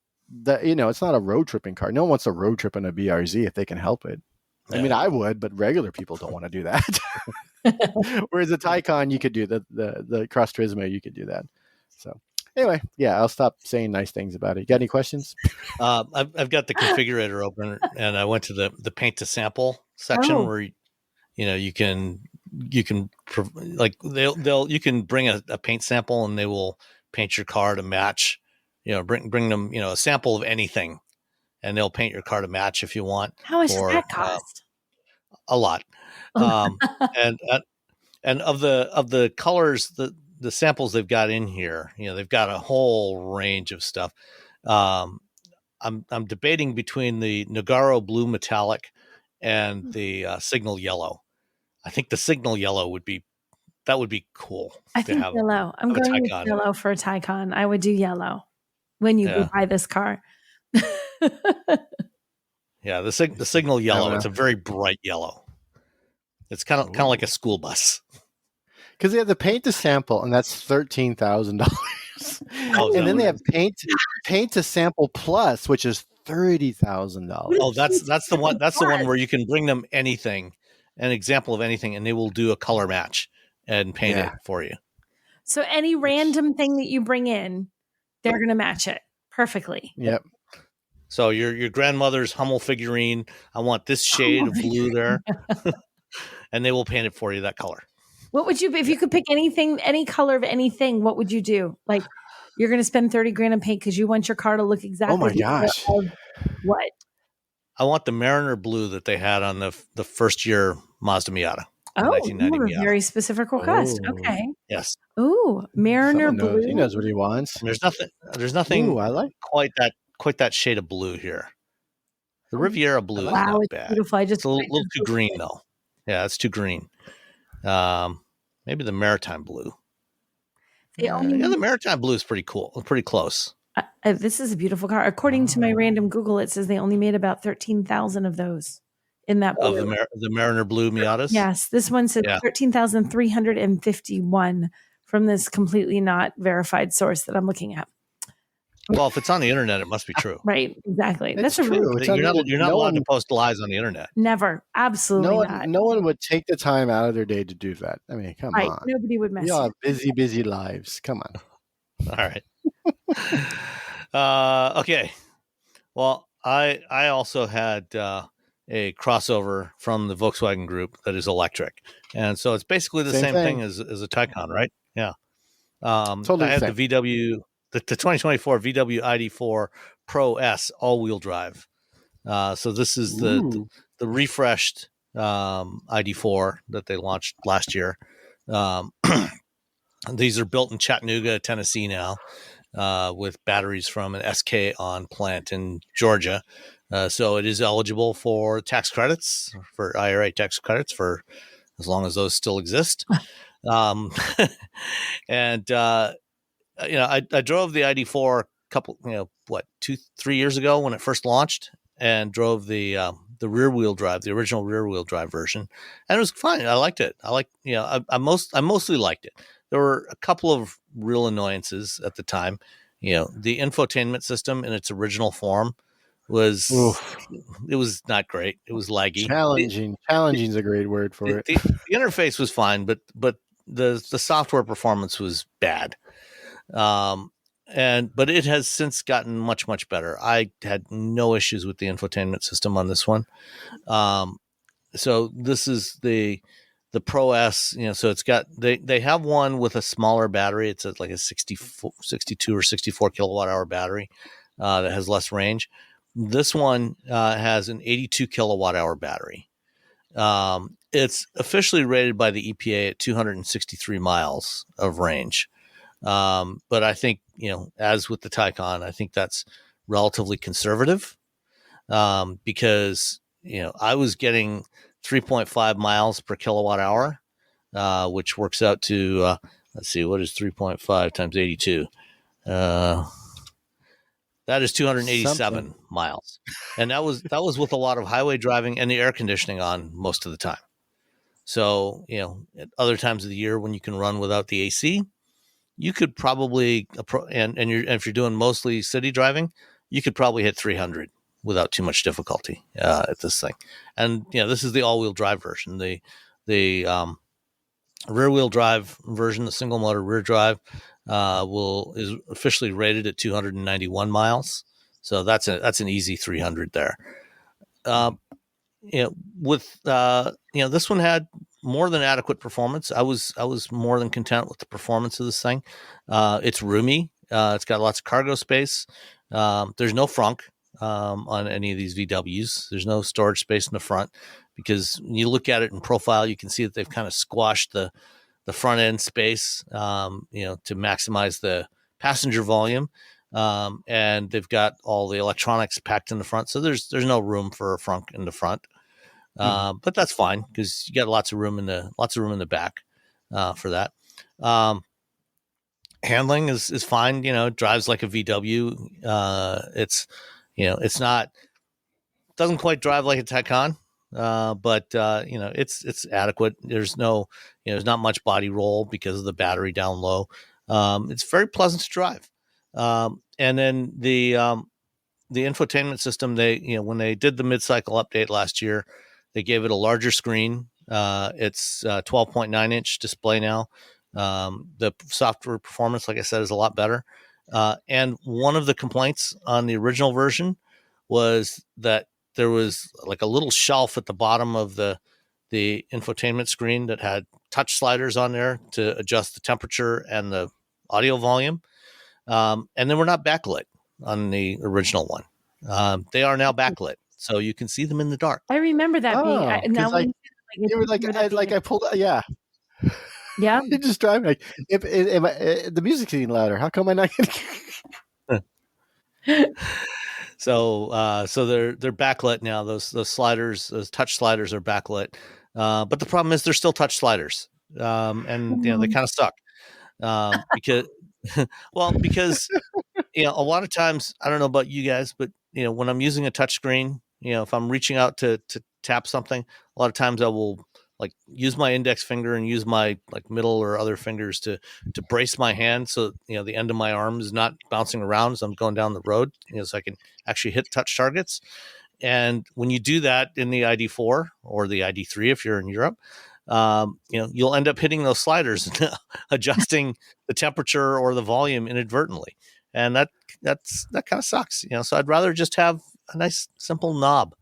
it's not a road tripping car. No one wants a road trip in a BRZ if they can help it. I mean, I would, but regular people don't want to do that. Whereas the Taycan, you could do the Cross Turismo, you could do that. So anyway, yeah, I'll stop saying nice things about it. You got any questions? I've got the configurator open, and I went to the paint to sample section where you can like you can bring a paint sample and they will paint your car to match. Bring them a sample of anything, and they'll paint your car to match if you want. How much does that cost? A lot. And of the colors, the samples they've got in here, they've got a whole range of stuff. I'm debating between the Nogaro blue metallic and the signal yellow. I think the signal yellow would be cool. I think yellow. I'm going with yellow for a Taycan. I would do yellow when you buy this car. Yeah, the signal yellow. It's a very bright yellow. It's kind of like a school bus. Because they have the paint to sample, and that's $13,000. And then they have paint to sample plus, which is $30,000. Oh, that's the one. That's the one where you can bring them anything, an example of anything, and they will do a color match and paint it for you. So any random thing that you bring in, they're going to match it perfectly. Yep. So your grandmother's Hummel figurine, I want this shade of blue there, and they will paint it for you that color. What would you, if you could pick anything, any color of anything, what would you do? Like, you're going to spend $30,000 on paint because you want your car to look exactly. Oh my gosh! What? I want the Mariner blue that they had on the first year Mazda Miata. Oh, you have a very specific request. Oh. Okay. Yes. Ooh, Mariner blue. He knows what he wants. There's nothing. I like quite that shade of blue here. The Riviera blue is not bad. Beautiful. It's a little too green though. Yeah, it's too green. Maybe the Maritime blue. The Maritime blue is pretty cool. Pretty close. This is a beautiful car. According to my random Google, it says they only made about 13,000 of those in that blue. Of the Mariner blue Miatas? Yes. This one said 13,351 from this completely not verified source that I'm looking at. Well, if it's on the internet, it must be true. Right. Exactly. That's true. You're not allowed to post lies on the internet. Never. Absolutely not. No one would take the time out of their day to do that. I mean, come on. Nobody would mess. We all have busy lives. Come on. All right. Okay. Well, I also had a crossover from the Volkswagen Group that is electric, and so it's basically the same thing as a Taycan, right? Yeah. Totally. I had the VW. The 2024 VW ID4 Pro S all-wheel drive. So this is the refreshed ID4 that they launched last year. These are built in Chattanooga, Tennessee now, with batteries from an SK On plant in Georgia. So it is eligible for tax credits, for IRA tax credits, for as long as those still exist. And I drove the ID4 couple, 2-3 years ago when it first launched, and drove the rear wheel drive, the original rear wheel drive version, and it was fine. I liked it. I mostly liked it. There were a couple of real annoyances at the time. The infotainment system in its original form was not great. It was laggy. Challenging is a great word for it. The interface was fine, but the software performance was bad. But it has since gotten much, much better. I had no issues with the infotainment system on this one. So this is the Pro S, so it's got, they have one with a smaller battery. It's like a 62 or 64 kilowatt hour battery, that has less range. This one, has an 82 kilowatt hour battery. It's officially rated by the EPA at 263 miles of range. But I think, as with the Taycan, I think that's relatively conservative, because, I was getting 3.5 miles per kilowatt hour, which works out to, let's see, what is 3.5 times 82? That is 287 miles. And that was with a lot of highway driving and the air conditioning on most of the time. So, at other times of the year when you can run without the AC, you could probably, and if you're doing mostly city driving, you could probably hit 300 without too much difficulty at this thing. And this is the all-wheel drive version. The rear wheel drive version, the single motor rear drive, is officially rated at 291 miles. So that's an easy 300 there. With this one had more than adequate performance. I was more than content with the performance of this thing. It's roomy. It's got lots of cargo space. There's no frunk on any of these VWs. There's no storage space in the front, because when you look at it in profile, you can see that they've kind of squashed the front end space, to maximize the passenger volume. And they've got all the electronics packed in the front. So there's no room for a frunk in the front. But that's fine, because you got lots of room in the back, for that. Handling is fine. It drives like a VW. It's not, doesn't quite drive like a Taycan. But it's adequate. There's not much body roll because of the battery down low. It's very pleasant to drive. And then the infotainment system, when they did the mid-cycle update last year, they gave it a larger screen. It's 12.9 inch display now. The software performance, like I said, is a lot better. And one of the complaints on the original version was that there was like a little shelf at the bottom of the infotainment screen that had touch sliders on there to adjust the temperature and the audio volume. And they were not backlit on the original one. They are now backlit, so you can see them in the dark. I remember that being. Now you were I pulled. Yeah. Yeah. You just drive like if the music's getting louder. How come I'm not getting? So they're backlit now. Those sliders, those touch sliders, are backlit. But the problem is they're still touch sliders, and they kind of suck. Because a lot of times, I don't know about you guys, but when I'm using a touch screen, if I'm reaching out to tap something, a lot of times I will like use my index finger and use my like middle or other fingers to brace my hand, so the end of my arm is not bouncing around as I'm going down the road, so I can actually hit touch targets. And when you do that in the ID4 or the ID3, if you're in Europe, you'll end up hitting those sliders and adjusting the temperature or the volume inadvertently, and that kind of sucks. So I'd rather just have a nice simple knob.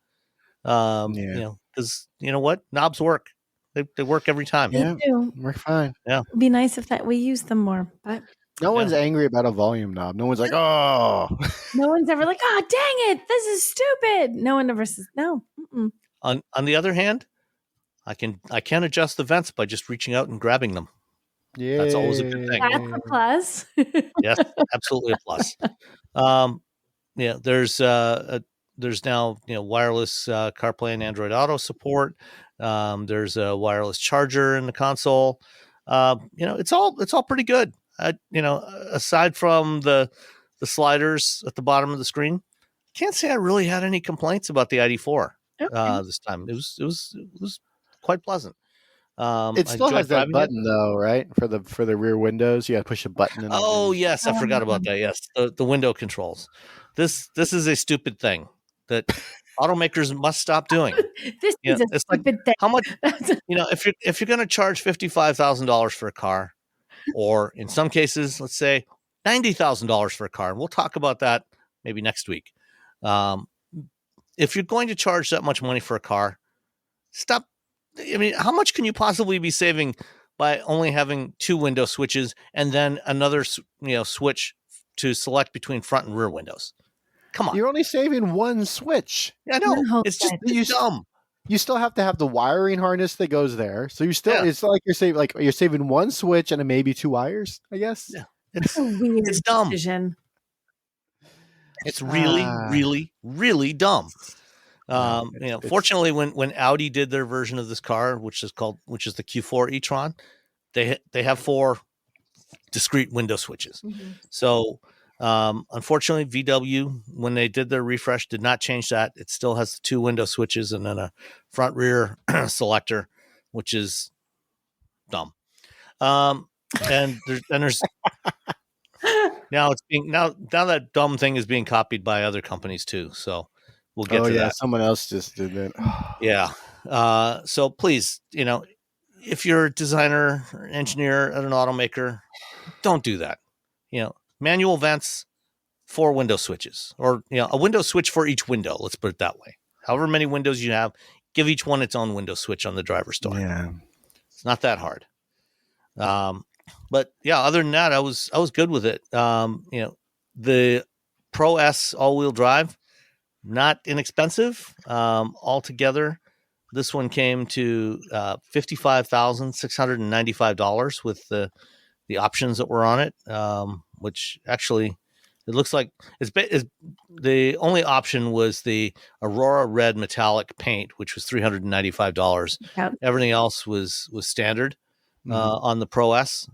Because you know what, knobs work. They work every time. They do. Work fine. Yeah, it'd be nice if we use them more, but no one's angry about a volume knob. No one's like, oh. No one's ever like, oh, dang it, this is stupid. No one ever says no. Mm-mm. On the other hand, I can adjust the vents by just reaching out and grabbing them. Yeah, that's always a good thing. That's a plus. Yes, absolutely a plus. There's now wireless CarPlay and Android Auto support. There's a wireless charger in the console. It's all pretty good. Aside from the sliders at the bottom of the screen, can't say I really had any complaints about the ID4 this time. It was quite pleasant. It still has that button though, right? For the rear windows, you got to push a button. Yes, I forgot about that. Yes, the window controls. This is a stupid thing that automakers must stop doing. This is a stupid thing. How much? If you're going to charge $55,000 for a car, or in some cases, let's say $90,000 for a car, and we'll talk about that maybe next week. If you're going to charge that much money for a car, stop. I mean, how much can you possibly be saving by only having two window switches and then another, switch to select between front and rear windows? Come on. You're only saving one switch. Yeah, I know. It's just dumb. You still have to have the wiring harness that goes there. So it's not like you're saving one switch and maybe two wires, I guess. Yeah. It's dumb. Decision. It's really, really, really dumb. Fortunately, when Audi did their version of this car, which is the Q4 e-tron, they have 4 discrete window switches. Mm-hmm. So, unfortunately, VW, when they did their refresh, did not change that. It still has the 2 window switches and then a front rear selector, which is dumb. And there's now that dumb thing is being copied by other companies too. So we'll get to that. Someone else just did that. Yeah. So please, if you're a designer or engineer at an automaker, don't do that. Manual vents, 4 window switches, or a window switch for each window. Let's put it that way. However many windows you have, give each one its own window switch on the driver's door. Yeah, it's not that hard. But yeah, other than that, I was good with it. The Pro S all-wheel drive, not inexpensive. Altogether, this one came to $55,695 with the options that were on it, which actually it looks like is the only option was the Aurora Red metallic paint, which was $395. Yep. Everything else was standard on the Pro S.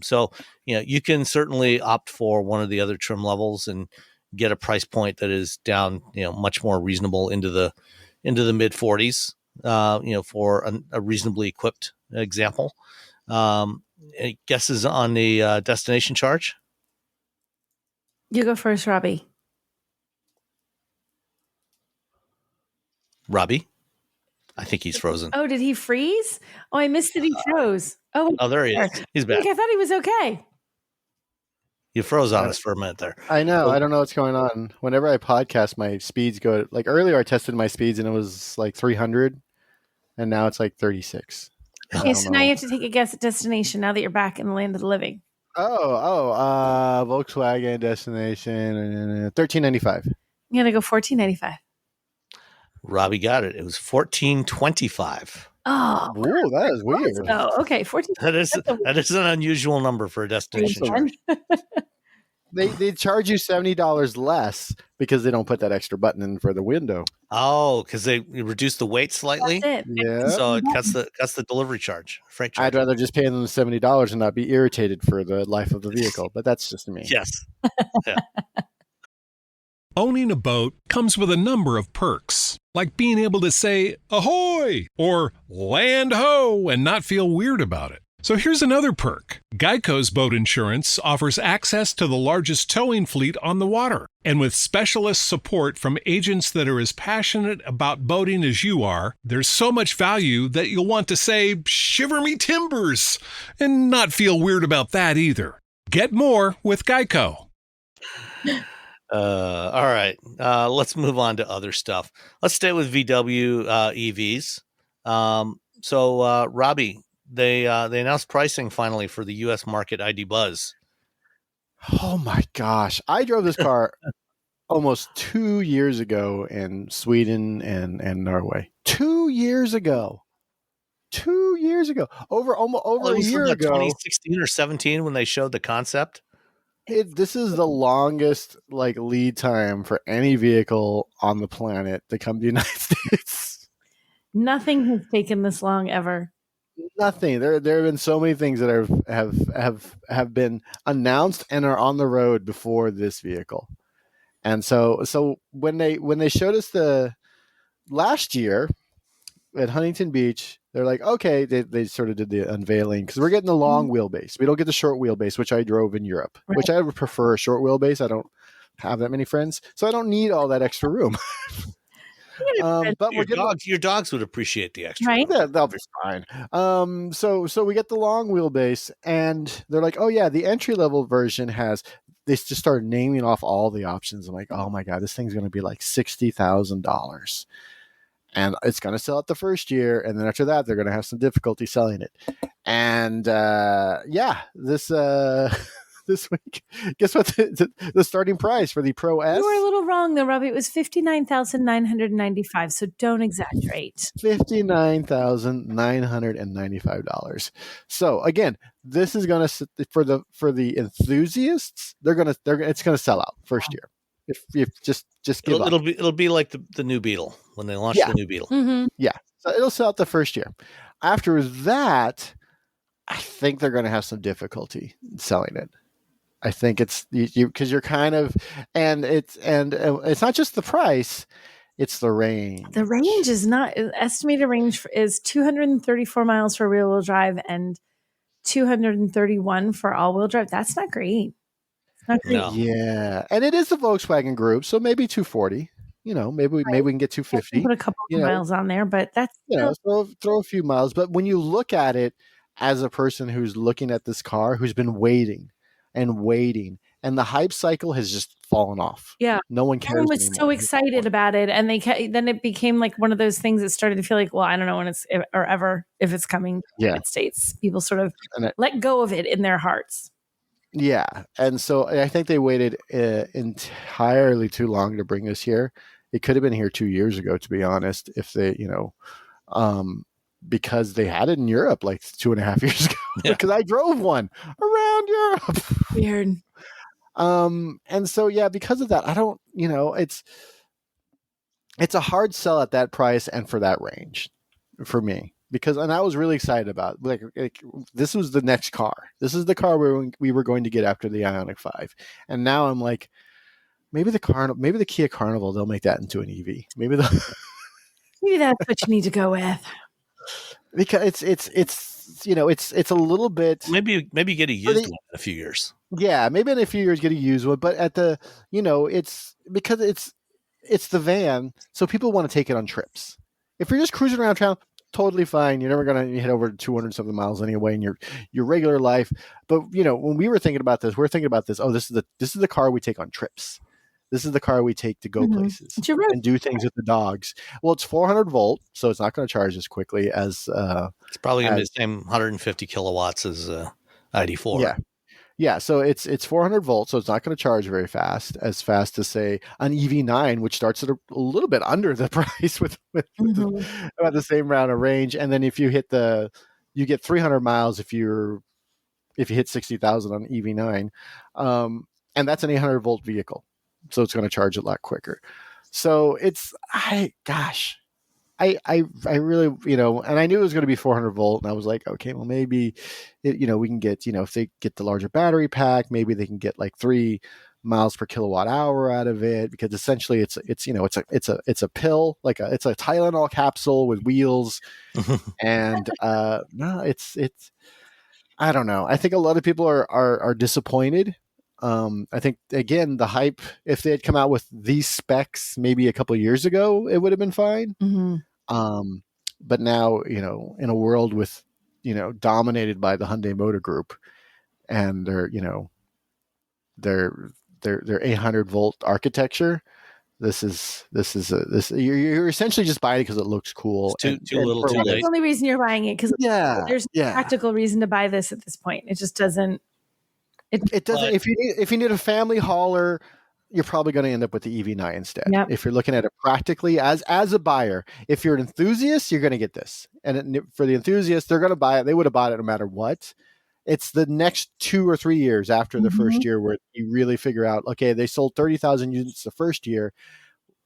So you can certainly opt for one of the other trim levels and get a price point that is down much more reasonable into the mid 40s. For a reasonably equipped example. Any guesses on the destination charge? You go first, Robbie. Robbie? I think he's frozen. Oh, did he freeze? Oh, I missed that he froze. Oh, there he is. He's back. I thought he was okay. You froze on us for a minute there. I know. I don't know what's going on. Whenever I podcast, my speeds go like earlier. I tested my speeds and it was like 300, and now it's like 36. Okay, so now you have to take a guess at destination. Now that you're back in the land of the living. Volkswagen destination $13.95. I'm gonna go $14.95. Robbie got it. It was $14.25. Oh, ooh, that is weird. Oh, okay, 14. That is an unusual number for a destination charge. They charge you $70 less because they don't put that extra button in for the window. Oh, because they reduce the weight slightly. That's it. Yeah. So it cuts the delivery charge. Freight charge. I'd rather just pay them the $70 and not be irritated for the life of the vehicle. But that's just me. Yes. Yeah. Owning a boat comes with a number of perks, like being able to say ahoy or land ho and not feel weird about it. So here's another perk. Geico's boat insurance offers access to the largest towing fleet on the water. And with specialist support from agents that are as passionate about boating as you are, there's so much value that you'll want to say, shiver me timbers, and not feel weird about that either. Get more with Geico. All right. Let's move on to other stuff. Let's stay with VW EVs. So Robbie, they announced pricing finally for the U.S. market ID Buzz. Oh my gosh. I drove this car almost 2 years ago in Sweden and Norway. 2 years ago. 2 years ago. Over a year ago. 2016 or 17 when they showed the concept. This is the longest lead time for any vehicle on the planet to come to the United States. Nothing has taken this long ever. Nothing. There have been so many things that have been announced and are on the road before this vehicle. And so when they showed us the last year at Huntington Beach, they're like, okay, they sort of did the unveiling because we're getting the long wheelbase. We don't get the short wheelbase, which I drove in Europe, right. Which I would prefer a short wheelbase. I don't have that many friends, so I don't need all that extra room. But your dogs would appreciate the extra. Right? Yeah, they'll be fine. So we get the long wheelbase, and they're like, oh yeah, the entry level version has. They just started naming off all the options. I'm like, oh my god, this thing's going to be like $60,000, and it's going to sell it the first year, and then after that, they're going to have some difficulty selling it. And this week, guess what? The starting price for the Pro S. You were a little wrong though, Robbie. It was $59,995. So don't exaggerate. $59,995. So again, this is going to for the enthusiasts. It's going to sell out first year. If just give up. It'll be like the new Beetle when they launched the new Beetle. Mm-hmm. Yeah, so it'll sell out the first year. After that, I think they're going to have some difficulty selling it. I think it's you because you're kind of, and it's not just the price, it's the range. The range is not estimated range is 234 miles for rear wheel drive and 231 for all wheel drive. That's not great. No. Yeah, and it is the Volkswagen Group, so maybe 240. maybe we can get 250. Put a couple of miles on there, but that's throw a few miles. But when you look at it as a person who's looking at this car, who's been waiting and waiting, and the hype cycle has just fallen off. Yeah, no one cares. Everyone was anymore. so excited about it, and then it became like one of those things that started to feel like, well, I don't know when it's or ever if it's coming to the United States. People sort of let go of it in their hearts. Yeah, and so I think they waited entirely too long to bring this here. It could have been here 2 years ago, to be honest, if they, because they had it in Europe like 2.5 years ago. Because I drove one around Europe. Weird. And so because of that, I don't, it's a hard sell at that price and for that range for me. And I was really excited about like this was the next car. This is the car we were going to get after the Ioniq 5. And now I'm like, maybe the Kia Carnival, they'll make that into an EV. Maybe that's what you need to go with. Because it's a little bit. Maybe get a used one in a few years. Yeah, maybe in a few years get a used one, but at the it's because it's the van, so people want to take it on trips. If you're just cruising around town, totally fine. You're never going to hit over 200 something miles anyway in your regular life. But when we were thinking about this, oh, this is the car we take on trips. This is the car we take to go places and do things with the dogs. Well, it's 400 volt, so it's not going to charge as quickly as it's probably going to be the same 150 kilowatts as ID4. Yeah, so it's 400 volts, so it's not going to charge very fast, as fast as say an EV9, which starts at a little bit under the price with about the same round of range. And then if you hit you get 300 miles if you hit 60,000 on EV9, and that's an 800 volt vehicle, so it's going to charge a lot quicker. So I really, and I knew it was going to be 400 volt, and I was like, okay, well, maybe, we can get, if they get the larger battery pack, maybe they can get like 3 miles per kilowatt hour out of it, because essentially it's a pill, it's a Tylenol capsule with wheels, and no, it's I don't know. I think a lot of people are disappointed. I think again the hype. If they had come out with these specs maybe a couple of years ago, it would have been fine. But now, in a world with, dominated by the Hyundai Motor Group and their 800 volt architecture, you're essentially just buying it because it looks cool. It's too little, too late. That's the only reason you're buying it, because there's no practical reason to buy this at this point. It just doesn't. It doesn't. If you need a family hauler, you're probably going to end up with the EV9 instead. Yep. If you're looking at it practically as a buyer, if you're an enthusiast, you're going to get this. And for the enthusiast, they're going to buy it. They would have bought it no matter what. It's the next 2 or 3 years after the first year where you really figure out, okay, they sold 30,000 units the first year.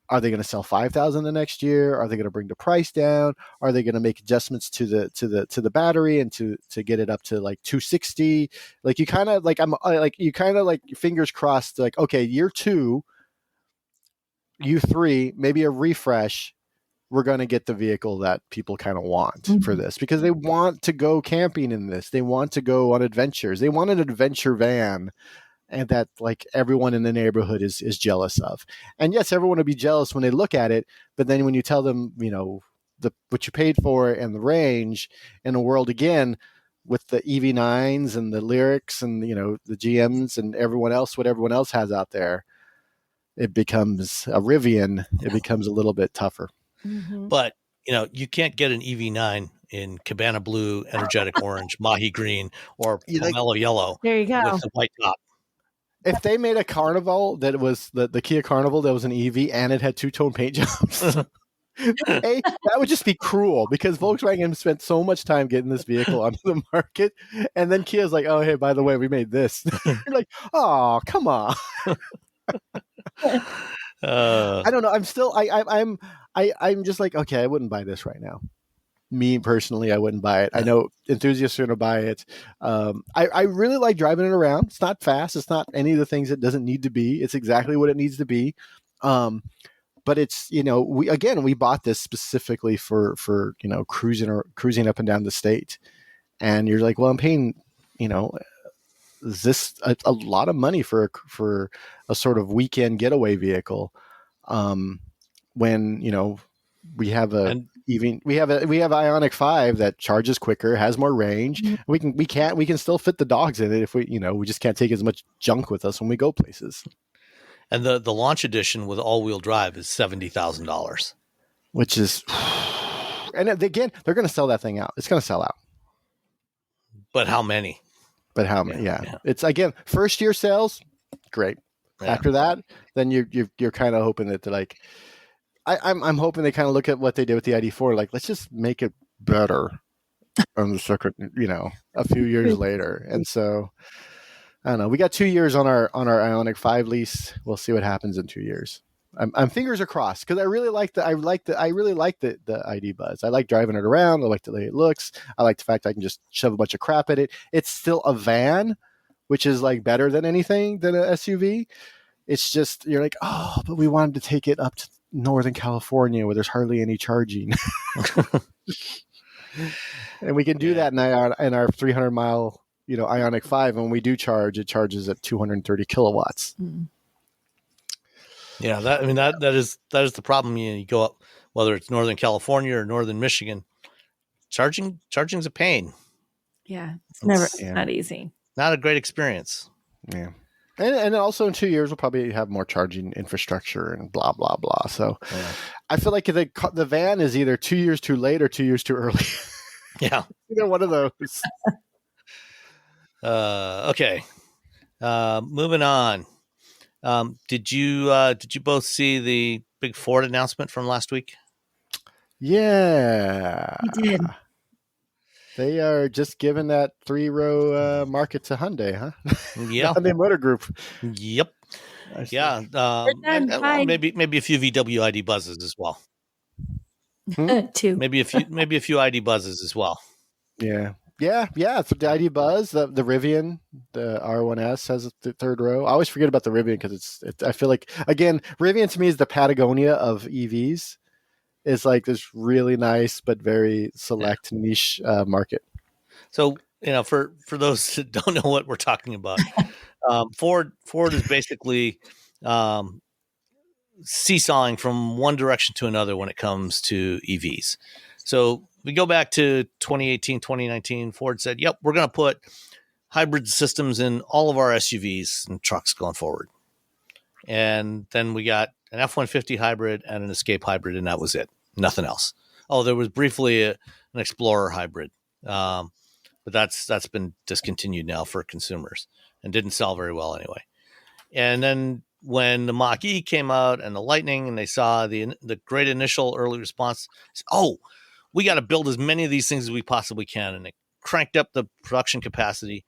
Are they going to sell 5,000 the next year? Are they going to bring the price down? Are they going to make adjustments to the battery and to get it up to like 260? Like you kind of like fingers crossed, like, okay, year 2, year 3, maybe a refresh. We're going to get the vehicle that people kind of want for this, because they want to go camping in this. They want to go on adventures. They want an adventure van, and that like everyone in the neighborhood is jealous of. And yes, everyone will be jealous when they look at it, but then when you tell them, what you paid for and the range in a world again with the EV9s and the Lyrics and the GMs and what everyone else has out there, it becomes a Rivian. It becomes a little bit tougher. But you can't get an EV9 in Cabana Blue, Energetic Orange, Mahi Green, or Pomelo Yellow. There you go. With a white top. If they made a Carnival that was the Kia Carnival that was an EV and it had 2-tone paint jobs, that would just be cruel, because Volkswagen spent so much time getting this vehicle onto the market, and then Kia's like, oh, hey, by the way, we made this. You're like, oh, come on. I don't know. I'm still, I'm just like, okay, I wouldn't buy this right now. Me personally, I wouldn't buy it. I know enthusiasts are going to buy it. I really like driving it around. It's not fast. It's not any of the things it doesn't need to be. It's exactly what it needs to be. But it's, we bought this specifically for cruising up and down the state. And you're like, well, I'm paying, this a lot of money for a sort of weekend getaway vehicle. when, we have we have Ionic 5 that charges quicker, has more range. Mm-hmm. We can still fit the dogs in it if we just can't take as much junk with us when we go places. And the launch edition with all-wheel drive is $70,000, which is, and again, they're going to sell that thing out. It's going to sell out. But how many? Yeah. It's, again, first year sales, great. Yeah. After that, then you're kind of hoping that they're like, I'm hoping they kind of look at what they did with the ID4, like, let's just make it better on the second, a few years later. And so, I don't know. We got 2 years on our Ionic 5 lease. We'll see what happens in 2 years. I'm fingers are crossed because I really like the ID Buzz. I like driving it around. I like the way it looks. I like the fact I can just shove a bunch of crap at it. It's still a van, which is like better than anything than an SUV. It's just, you're like, oh, but we wanted to take it up to Northern California where there's hardly any charging. And we can do that in our 300 mile, Ionic 5. When we do charge, it charges at 230 kilowatts. Mm-hmm. Yeah, that is the problem. You go up, whether it's Northern California or Northern Michigan, charging's a pain. Yeah, it's not easy. Not a great experience. Yeah. And also in 2 years, we'll probably have more charging infrastructure and blah, blah, blah. So I feel like the van is either 2 years too late or 2 years too early. Yeah. Either one of those. Okay. Moving on. Did you both see the big Ford announcement from last week? Yeah. I did. They are just giving that 3-row market to Hyundai, huh? Yeah. Hyundai Motor Group. Yep. Yeah. And maybe a few VW ID buzzes as well. Two. Maybe a few ID buzzes as well. Yeah. Yeah. For the ID Buzz, the Rivian, the R1S has the third row. I always forget about the Rivian because I feel like, again, Rivian to me is the Patagonia of EVs. It's like this really nice but very select niche market. So, for those that don't know what we're talking about, Ford is basically seesawing from one direction to another when it comes to EVs. So we go back to 2018, 2019, Ford said, yep, we're going to put hybrid systems in all of our SUVs and trucks going forward. And then we got an F-150 hybrid and an Escape hybrid, and that was it. Nothing else. Oh, there was briefly an Explorer hybrid, but that's been discontinued now for consumers and didn't sell very well anyway. And then when the Mach-E came out and the Lightning, and they saw the great initial early response, oh, we got to build as many of these things as we possibly can, and they cranked up the production capacity.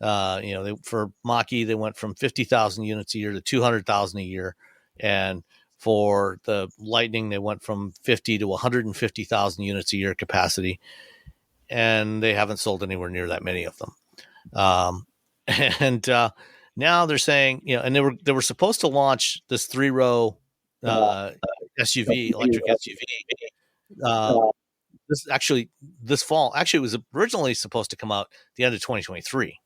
For Mach-E, they went from 50,000 units a year to 200,000 a year, and for the Lightning, they went from 50 to 150,000 units a year capacity, and they haven't sold anywhere near that many of them. Now they're saying, and they were supposed to launch this 3-row SUV, electric SUV. This fall. Actually, it was originally supposed to come out the end of 2023,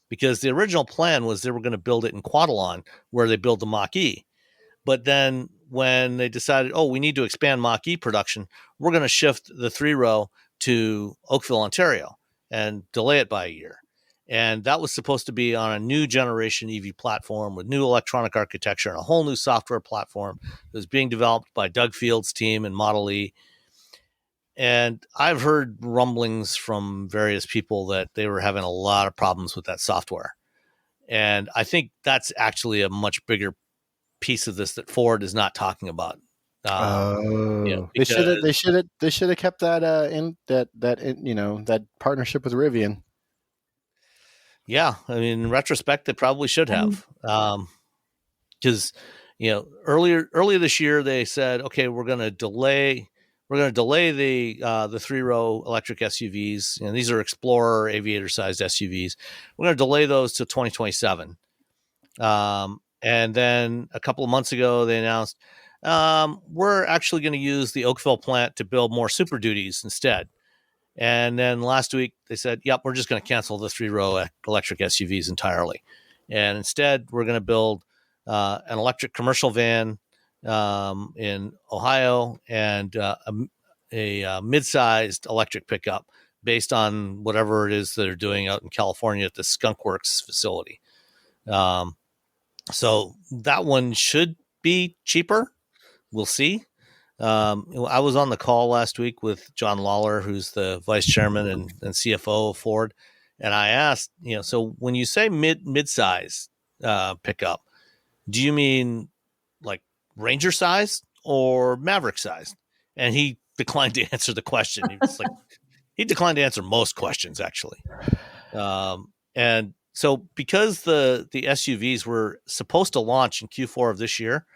because the original plan was they were going to build it in Quadelon, where they build the Mach-E. But then when they decided, we need to expand Mach-E production, we're going to shift the 3-row to Oakville, Ontario, and delay it by a year. And that was supposed to be on a new generation EV platform with new electronic architecture and a whole new software platform that was being developed by Doug Field's team and Model E. And I've heard rumblings from various people that they were having a lot of problems with that software. And I think that's actually a much bigger piece of this that Ford is not talking about. They should have kept that that partnership with Rivian. Yeah, I mean, in retrospect, they probably should have, because earlier this year they said, okay, we're going to delay the 3-row electric SUVs. These are Explorer Aviator sized SUVs. We're going to delay those to 2027. And then a couple of months ago, they announced we're actually going to use the Oakville plant to build more Super Duties instead. And then last week they said, yep, we're just going to cancel the 3-row electric SUVs entirely. And instead, we're going to build an electric commercial van in Ohio, and a mid-sized electric pickup based on whatever it is that they're doing out in California at the Skunk Works facility. So that one should be cheaper. We'll see. I was on the call last week with John Lawler, who's the vice chairman and CFO of Ford. And I asked, so when you say mid-size pickup, do you mean like Ranger size or Maverick size? And he declined to answer the question. He declined to answer most questions, actually. And so because the SUVs were supposed to launch in Q4 of this year,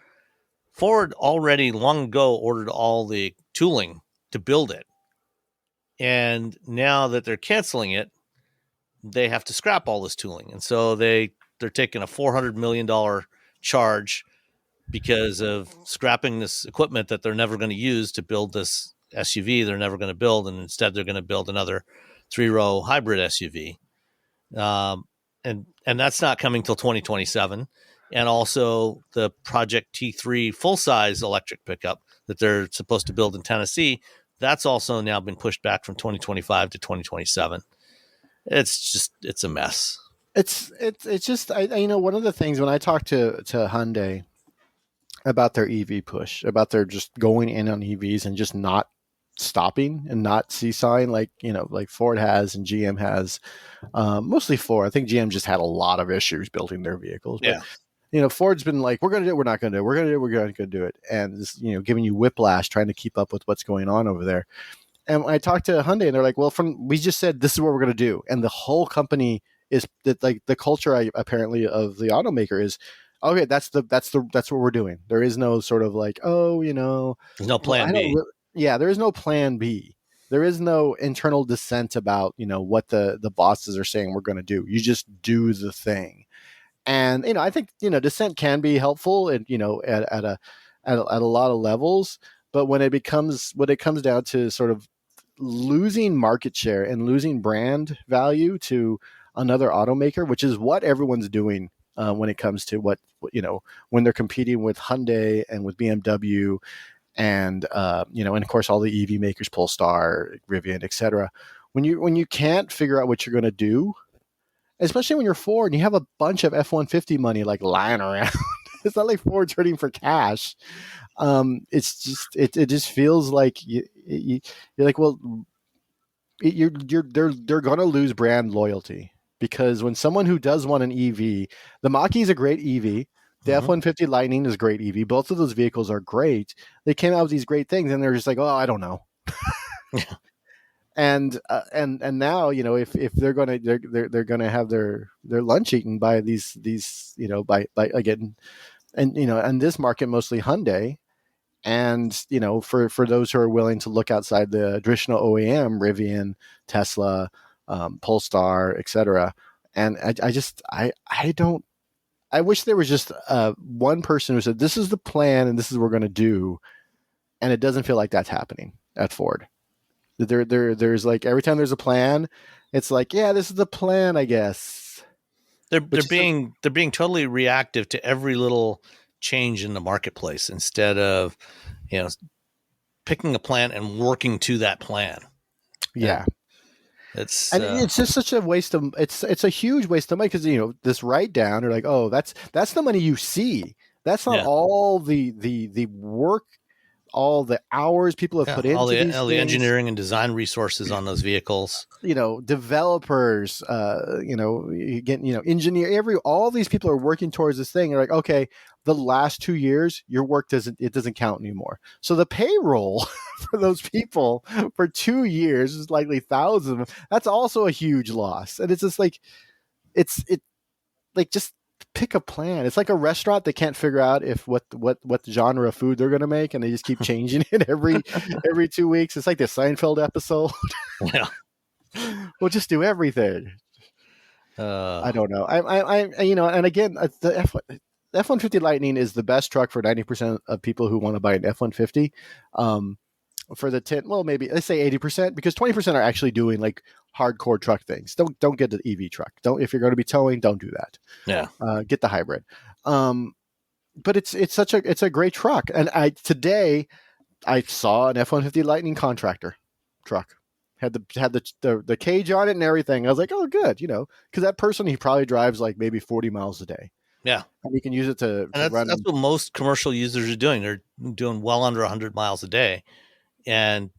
Ford already long ago ordered all the tooling to build it. And now that they're canceling it, they have to scrap all this tooling. And so they're taking a $400 million charge because of scrapping this equipment that they're never going to use to build this SUV they're never going to build. And instead they're going to build another 3-row hybrid SUV. And that's not coming till 2027. And also the Project T3 full-size electric pickup that they're supposed to build in Tennessee, that's also now been pushed back from 2025 to 2027. It's a mess. It's just, one of the things when I talk to Hyundai about their EV push, about their just going in on EVs and just not stopping and not seesawing like Ford has and GM has, mostly Ford. I think GM just had a lot of issues building their vehicles. But, Ford's been like, we're going to do it, we're not going to do it, we're going to do it, we're going to do it. And this, giving you whiplash trying to keep up with what's going on over there. And when I talked to Hyundai and they're like, well, we just said this is what we're going to do. And the whole company is that, like, the culture apparently of the automaker is, okay, that's what we're doing. There is no sort of like, there's no plan B. There is no plan B. There is no internal dissent about, what the bosses are saying we're going to do. You just do the thing. And, I think, dissent can be helpful and, at a lot of levels. But when it comes down to sort of losing market share and losing brand value to another automaker, which is what everyone's doing when it comes to when they're competing with Hyundai and with BMW and, and of course all the EV makers, Polestar, Rivian, etc. When you can't figure out what you're going to do, especially when you're Ford and you have a bunch of F-150 money like lying around, it's not like Ford's hurting for cash. It's just it just feels like you're like, well, they're going to lose brand loyalty because when someone who does want an EV, the Mach-E is a great EV. The F-150 Lightning is a great EV. Both of those vehicles are great. They came out with these great things, and they're just like, oh, I don't know. And now, if they're gonna have their lunch eaten by these by again, and this market mostly Hyundai, and for those who are willing to look outside the traditional OEM, Rivian, Tesla, Polestar, etc. And I wish there was just one person who said, this is the plan and this is what we're going to do. And it doesn't feel like that's happening at Ford. There's like, every time there's a plan, it's like, yeah, this is the plan, I guess. They're being totally reactive to every little change in the marketplace instead of, picking a plan and working to that plan. Yeah. It's just such a waste of it's a huge waste of money because this write down are like, oh, that's the money you see. That's not all the work, all the hours people have put into all the engineering and design resources on those vehicles. Developers, engineer, all these people are working towards this thing. They're like, okay, the last 2 years, your work doesn't count anymore. So the payroll for those people for 2 years is likely thousands of them. That's also a huge loss. And it's just like, just pick a plan. It's like a restaurant that can't figure out what genre of food they're going to make, and they just keep changing it every 2 weeks. It's like the Seinfeld episode. Yeah. We'll just do everything. I don't know. And again, the F-150 Lightning is the best truck for 90% of people who want to buy an F-150. For the 10, well, maybe let's say 80%, because 20% are actually doing like hardcore truck things. Don't get the EV truck. If you're going to be towing, don't do that. Yeah. Get the hybrid. but it's a great truck. And today I saw an F-150 Lightning contractor truck. Had the cage on it and everything. I was like, oh, good, because that person, he probably drives like maybe 40 miles a day. Yeah. And you can use it to run. That's what most commercial users are doing. They're doing well under 100 miles a day. And,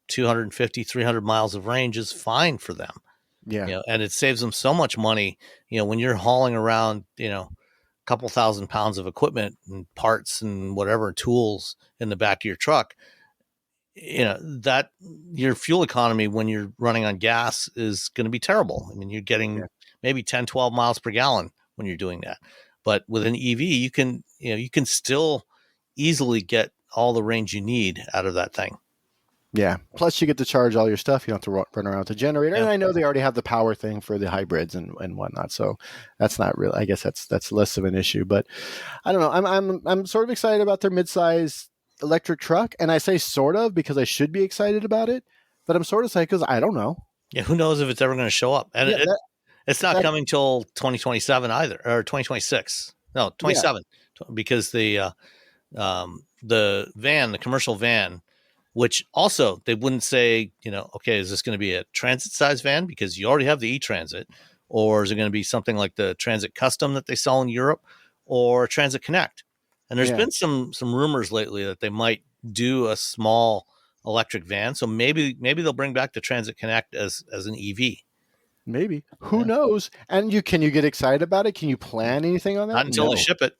250, 300 miles of range is fine for them. Yeah. And it saves them so much money, when you're hauling around, a couple thousand pounds of equipment and parts and whatever tools in the back of your truck, that your fuel economy when you're running on gas is going to be terrible. I mean, you're getting maybe 10, 12 miles per gallon when you're doing that. But with an EV, you can still easily get all the range you need out of that thing. Yeah. Plus, you get to charge all your stuff. You don't have to run around with the generator. Yeah. And I know they already have the power thing for the hybrids and whatnot. So that's not really. I guess that's less of an issue. But I don't know. I'm sort of excited about their midsize electric truck, and I say sort of because I should be excited about it, but I'm sort of excited because I don't know. Yeah, who knows if it's ever going to show up? And it's not coming till 2027 either, or 2026. No, 27, because the van, the commercial van, which also they wouldn't say, okay, is this going to be a transit size van because you already have the e-Transit, or is it going to be something like the Transit Custom that they sell in Europe, or Transit Connect? And there's been some rumors lately that they might do a small electric van. So maybe they'll bring back the Transit Connect as an EV. Maybe. Who knows? And can you get excited about it? Can you plan anything on that? Not until they ship it.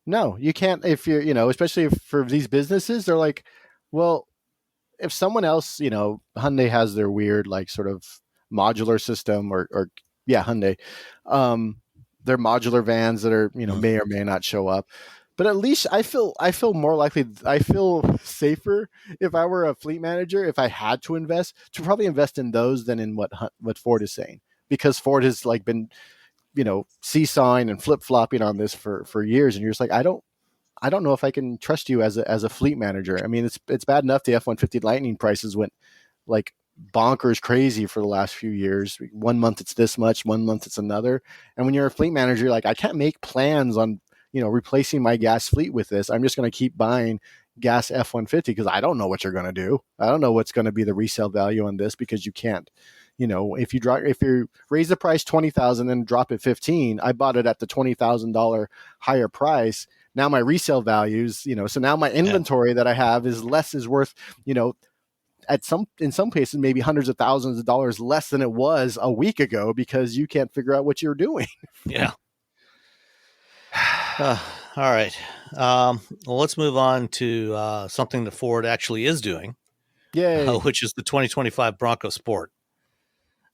No, you can't. If you're, especially if for these businesses, they're like, well, if someone else, Hyundai has their weird, like, sort of modular system or Hyundai, their modular vans that are, may or may not show up. But at least I feel more likely. I feel safer if I were a fleet manager, if I had to probably invest in those than in what Ford is saying, because Ford has like been, seesawing and flip flopping on this for years, and you're just like, I don't know if I can trust you as a fleet manager. I mean, it's bad enough the F-150 Lightning prices went like bonkers crazy for the last few years. 1 month it's this much, 1 month it's another, and when you're a fleet manager, you're like, I can't make plans on replacing my gas fleet with this. I'm just going to keep buying gas F-150 because I don't know what you're going to do. I don't know what's going to be the resale value on this, because you can't, if you raise the price $20,000 and drop it $15,000, I bought it at the $20,000 higher price. Now my resale values, so now my inventory that I have is worth, in some cases, maybe hundreds of thousands of dollars less than it was a week ago, because you can't figure out what you're doing. Yeah. All right. Well, let's move on to something that Ford actually is doing. Yay. Which is the 2025 Bronco Sport.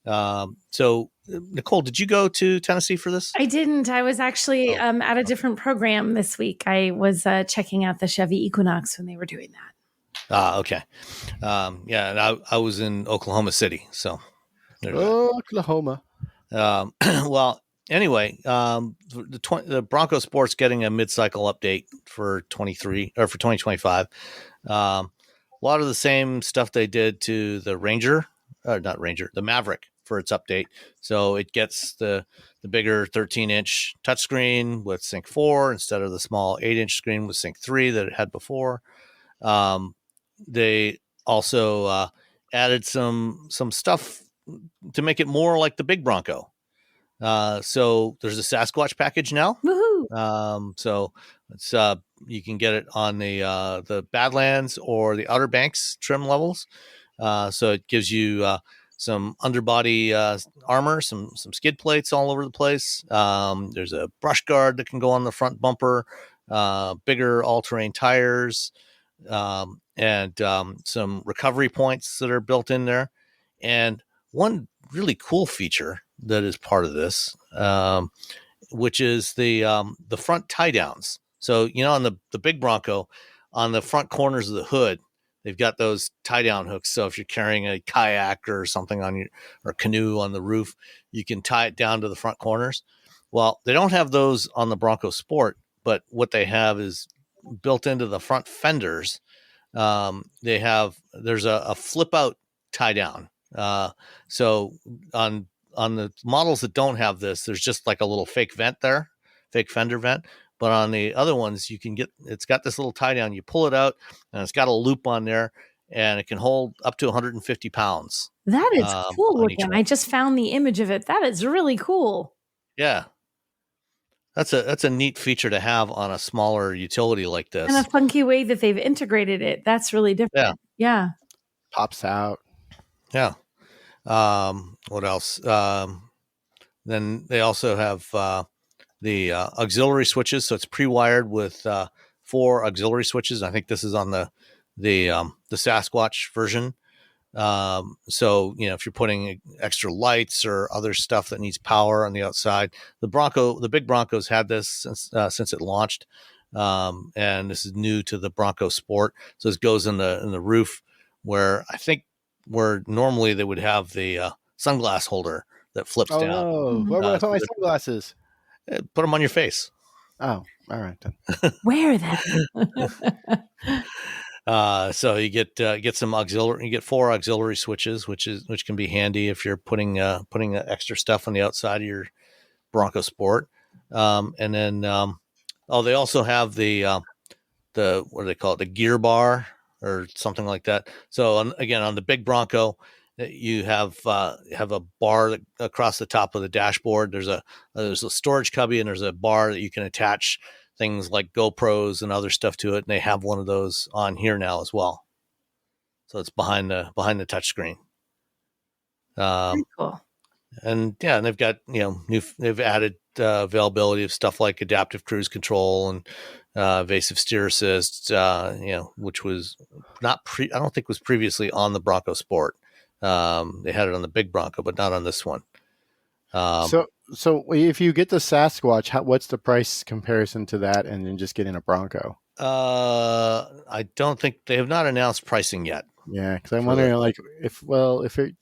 So, Nicole, did you go to Tennessee for this? I didn't. I was actually at a different program this week. I was checking out the Chevy Equinox when they were doing that. Okay. And I was in Oklahoma City. So, Oklahoma. Well, anyway, the Bronco Sport's getting a mid-cycle update for 2025. A lot of the same stuff they did to the the Maverick for its update. So it gets the bigger 13-inch touchscreen with Sync 4 instead of the small 8-inch screen with Sync 3 that it had before. They also added some stuff to make it more like the big Bronco. So there's a Sasquatch package now. Woohoo! So it's you can get it on the Badlands or the Outer Banks trim levels. So it gives you some underbody armor, some skid plates all over the place. There's a brush guard that can go on the front bumper, bigger all-terrain tires, and some recovery points that are built in there. And one really cool feature that is part of this, which is the front tie downs. So, on the big Bronco, on the front corners of the hood, they've got those tie down hooks. So if you're carrying a kayak or something or canoe on the roof, you can tie it down to the front corners. Well, they don't have those on the Bronco Sport, but what they have is built into the front fenders. There's a flip out tie down. So on the models that don't have this, there's just like a little fake vent there, fake fender vent. But on the other ones, it's got this little tie down. You pull it out, and it's got a loop on there, and it can hold up to 150 pounds. That is cool looking. I just found the image of it. That is really cool. Yeah. That's a neat feature to have on a smaller utility like this. And a funky way that they've integrated it. That's really different. Yeah. Pops out. Yeah. What else? Then they also have the auxiliary switches. So it's pre-wired with 4 auxiliary switches. I think this is on the Sasquatch version. So, if you're putting extra lights or other stuff that needs power on the outside, the big Broncos had this since it launched. And this is new to the Bronco Sport. So this goes in the roof where normally they would have the sunglass holder that flips down. Oh, where would I put my sunglasses? Put them on your face. Oh, all right then. Wear them. So you get some auxiliary. You get 4 auxiliary switches, which can be handy if you're putting extra stuff on the outside of your Bronco Sport. And then they also have the what do they call it? The gear bar or something like that. So on the big Bronco, you have a bar across the top of the dashboard. There's a storage cubby, and there's a bar that you can attach things like GoPros and other stuff to it, and they have one of those on here now as well. So it's behind the touchscreen. Very cool. And they've got they've added availability of stuff like adaptive cruise control and evasive steer assist, which was I don't think was previously on the Bronco Sport. They had it on the big Bronco, but not on this one. So if you get the Sasquatch, what's the price comparison to that, and then just getting a Bronco? I don't think they have not announced pricing yet. Yeah, because I'm wondering,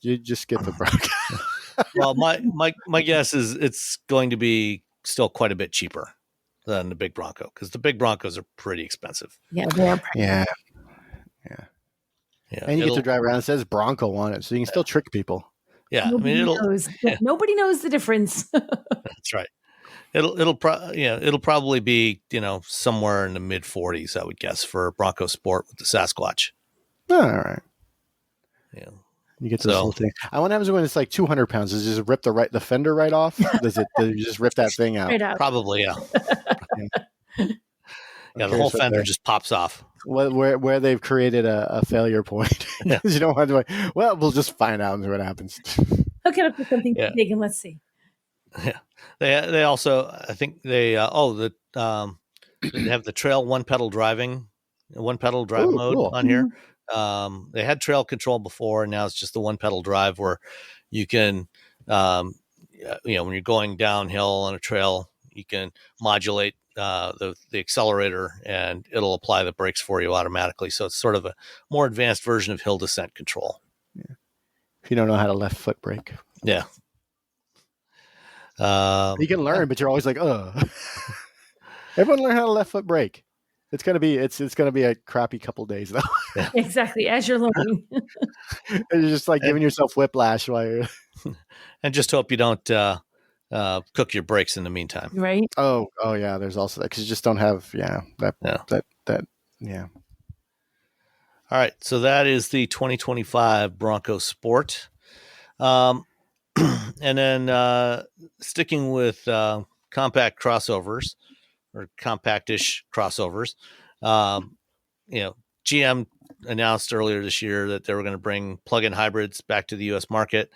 you just get the Bronco. Well, my guess is it's going to be still quite a bit cheaper than the big Bronco, because the big Broncos are pretty expensive. Yeah, they are. Yeah. And you get to drive around. It says Bronco on it, so you can still trick people. Yeah, Nobody knows the difference. That's right. It'll probably be somewhere in the mid 40s, I would guess, for a Bronco Sport with the Sasquatch. All right. Yeah. You get this whole thing. I wonder what happens when it's like 200 pounds. Does it just rip the fender right off? Does you just rip that thing out? Probably, yeah. Yeah, the whole fender just pops off. Where they've created a failure point. Yeah. You don't want to. Well, we'll just find out and see what happens. Hook it up with something big and let's see. Yeah, they also, I think they have the trail one pedal drive mode on here. They had trail control before, and now it's just the one pedal drive where you can, when you're going downhill on a trail, you can modulate the accelerator, and it'll apply the brakes for you automatically. So it's sort of a more advanced version of hill descent control. Yeah. If you don't know how to left foot brake. Yeah. You can learn, but you're always like, everyone learn how to left foot brake. It's gonna be a crappy couple days though. Yeah. Exactly, as you're learning. You're just like giving yourself whiplash while you're and just hope you don't cook your brakes in the meantime. Right. Oh yeah. There's also that, because you just don't have that. All right, so that is the 2025 Bronco Sport. And then sticking with compact crossovers or compactish crossovers, GM announced earlier this year that they were going to bring plug-in hybrids back to the U.S. market.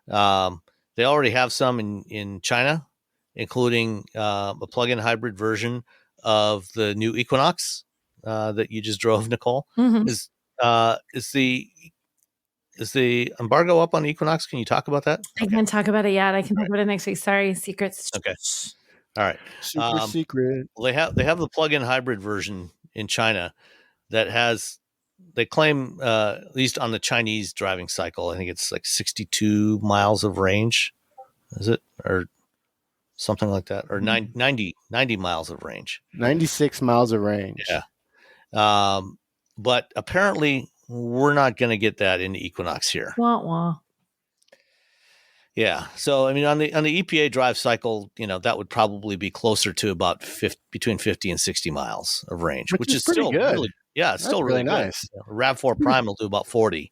They already have some in China, including a plug-in hybrid version of the new Equinox that you just drove, Nicole. Mm-hmm. Is the embargo up on Equinox? Can you talk about that? I can't talk about it yet. I can talk about it next week. Sorry, secrets. Okay. All right. Super secret. They have the plug-in hybrid version in China that has, they claim, at least on the Chinese driving cycle, I think it's like 62 miles of range. Is it? Or something like that? Or 90 miles of range. 96 miles of range. Yeah. But apparently we're not going to get that in the Equinox here. Wah, wah. Yeah. So, I mean, on the EPA drive cycle, that would probably be closer to about between 50 and 60 miles of range, which is pretty still good. really, it's That's still really nice. good. RAV4 Prime will do about 40.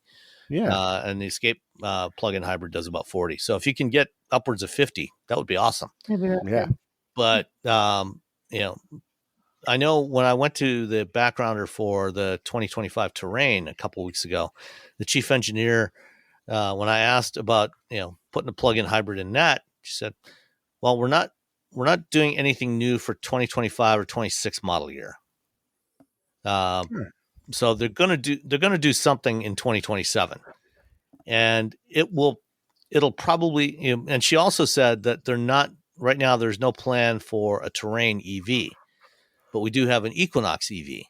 Yeah. And the Escape plug-in hybrid does about 40. So if you can get upwards of 50, that would be awesome. Yeah. But, I know when I went to the backgrounder for the 2025 Terrain a couple of weeks ago, the chief engineer, when I asked about, putting a plug-in hybrid in that, she said, well, we're not doing anything new for 2025 or 26 model year. So they're going to do something in 2027, and it'll probably, and she also said that they're not right now. There's no plan for a Terrain EV, but we do have an Equinox EV.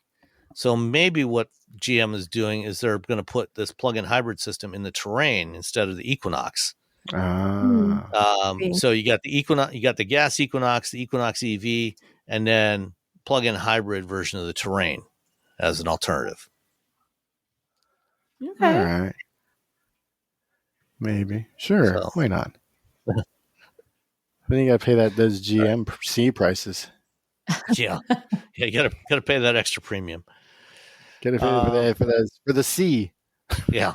So maybe what GM is doing is they're going to put this plug-in hybrid system in the Terrain instead of the Equinox. So you got the Equinox, you got the gas Equinox, the Equinox EV, and then plug-in hybrid version of the Terrain as an alternative. Okay. All right. Maybe. Sure. So. Why not? Then you got to pay those GMC prices. Yeah. You got to pay that extra premium. Got to pay for the C. Yeah.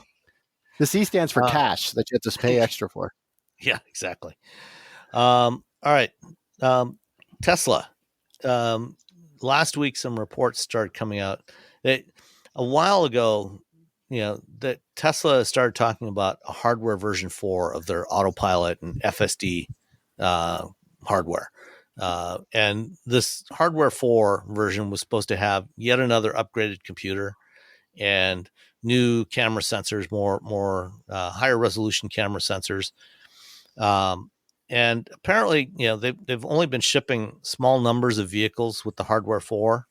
The C stands for cash that you have to pay extra for. Yeah, exactly. All right. Tesla. Last week, some reports started coming out that a while ago, that Tesla started talking about a hardware version 4 of their Autopilot and FSD hardware. And this hardware 4 version was supposed to have yet another upgraded computer and new camera sensors, more higher resolution camera sensors. And apparently, they've only been shipping small numbers of vehicles with the hardware 4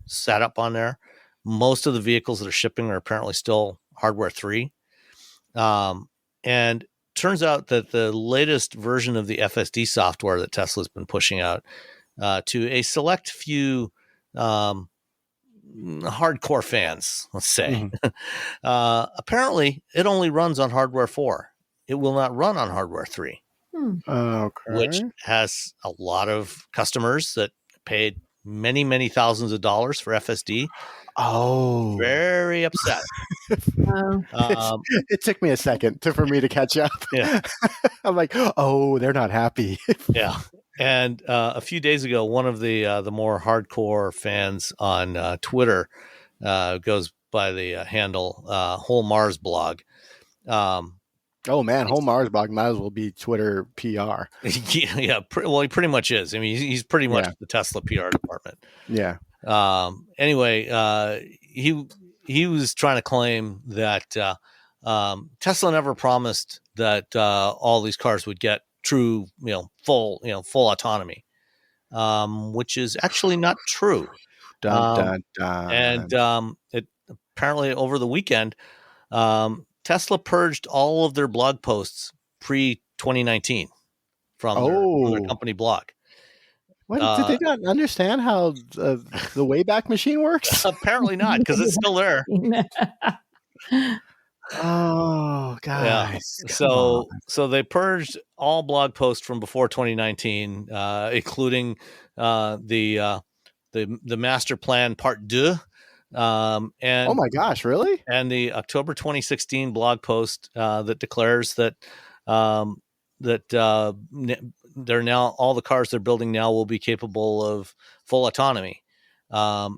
set up on there. Most of the vehicles that are shipping are apparently still hardware 3. And turns out that the latest version of the FSD software that Tesla's been pushing out to a select few hardcore fans, let's say, apparently it only runs on hardware 4. It will not run on hardware 3. Okay. Which has a lot of customers that paid many, many thousands of dollars for FSD. Oh, very upset. It took me a second for me to catch up. Yeah. I'm like, oh, they're not happy. Yeah. And a few days ago, one of the more hardcore fans on Twitter goes by the handle Whole Mars Blog. Oh man, Whole Mars Blog might as well be Twitter PR. Yeah. Well, he pretty much is. I mean, he's pretty much the Tesla PR department. Yeah. Anyway, he was trying to claim that Tesla never promised that all these cars would get true, full autonomy, which is actually not true. Dun, dun, dun. And it apparently over the weekend, Tesla purged all of their blog posts pre-2019 from their company blog. What, did they not understand how the Wayback Machine works? Apparently not, because it's still there. Oh, guys. Yeah. So they purged all blog posts from before 2019, including the master plan part 2. And oh my gosh, really? And the October 2016 blog post that declares that they're now, all the cars they're building now will be capable of full autonomy. There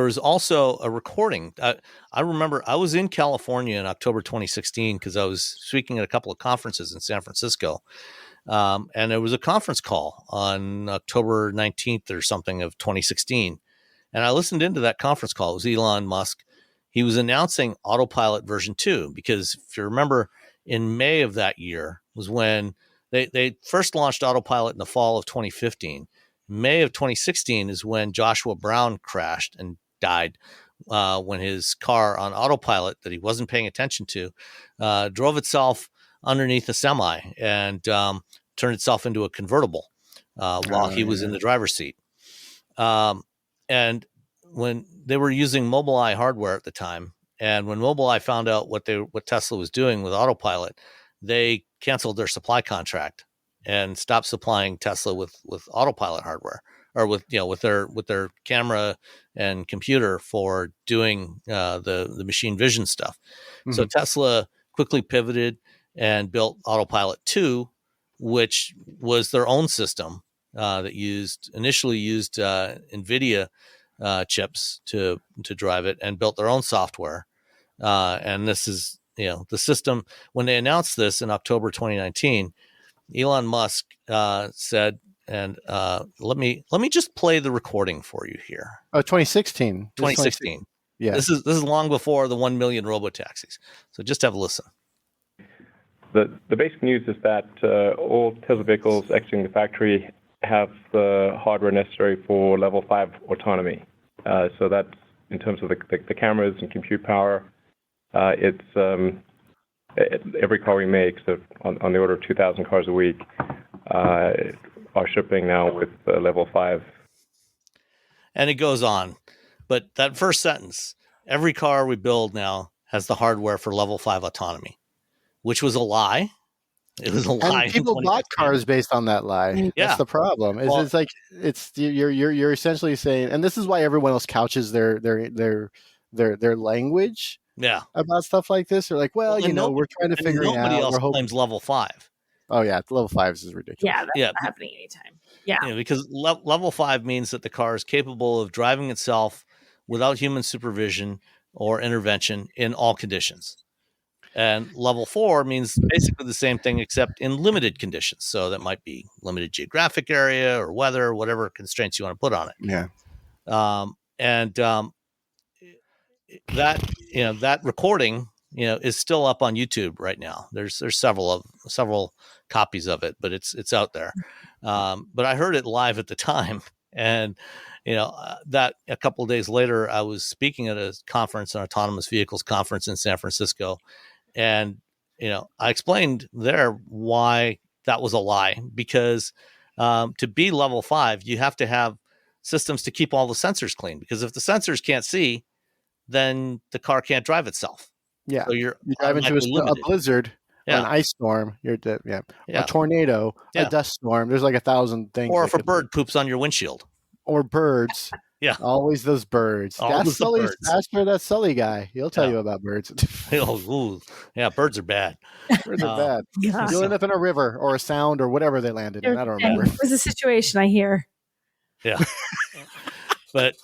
was also a recording. I remember I was in California in October 2016 because I was speaking at a couple of conferences in San Francisco. And there was a conference call on October 19th or something of 2016. And I listened into that conference call. It was Elon Musk. He was announcing Autopilot version 2, because if you remember, in May of that year was when they first launched Autopilot in the fall of 2015. May of 2016 is when Joshua Brown crashed and died when his car on Autopilot that he wasn't paying attention to drove itself underneath a semi and turned itself into a convertible while he was in the driver's seat. And when they were using Mobileye hardware at the time, And when Mobileye found out what Tesla was doing with Autopilot, they canceled their supply contract and stopped supplying Tesla with Autopilot hardware, or with their camera and computer for doing the machine vision stuff. Mm-hmm. So Tesla quickly pivoted and built Autopilot 2, which was their own system that initially used NVIDIA chips to drive it, and built their own software. And this is, the system. When they announced this in October 2019, Elon Musk said, and let me just play the recording for you here. Oh, 2016. 2016. Yeah. This is long before the 1 million robotaxis. So just have a listen. The basic news is that all Tesla vehicles exiting the factory have the hardware necessary for level 5 autonomy. So that's in terms of the cameras and compute power. It's every car we make, so on the order of 2,000 cars a week, are shipping now with level 5. And it goes on. But that first sentence, every car we build now has the hardware for level 5 autonomy, which was a lie. It was a lie. And people bought cars based on that lie. Yeah. That's the problem. It's like you're essentially saying, and this is why everyone else couches their language. Yeah. About stuff like this. They're like, well, we're trying to figure it out. Nobody else claims level 5. Oh yeah, level 5 is ridiculous. Yeah, that's not happening anytime. Yeah. Because level 5 means that the car is capable of driving itself without human supervision or intervention in all conditions. And level 4 means basically the same thing, except in limited conditions. So that might be limited geographic area or weather, whatever constraints you want to put on it. Yeah. That recording, is still up on YouTube right now. There's several copies of it, but it's out there. But I heard it live at the time, and that a couple of days later, I was speaking at a conference, an autonomous vehicles conference in San Francisco. And, I explained there why that was a lie, because to be level 5, you have to have systems to keep all the sensors clean, because if the sensors can't see, then the car can't drive itself. Yeah. So you drive into a blizzard, an ice storm, you're dead. Yeah. A tornado, a dust storm. There's like 1,000 things. Or if a bird poops on your windshield. Or birds. Yeah. Always those birds. Ask for that Sully guy. He'll tell you about birds. Yeah, birds are bad. Birds are bad. Yeah. You'll end up in a river or a sound or whatever they landed in. I don't remember. It was a situation, I hear. Yeah. But,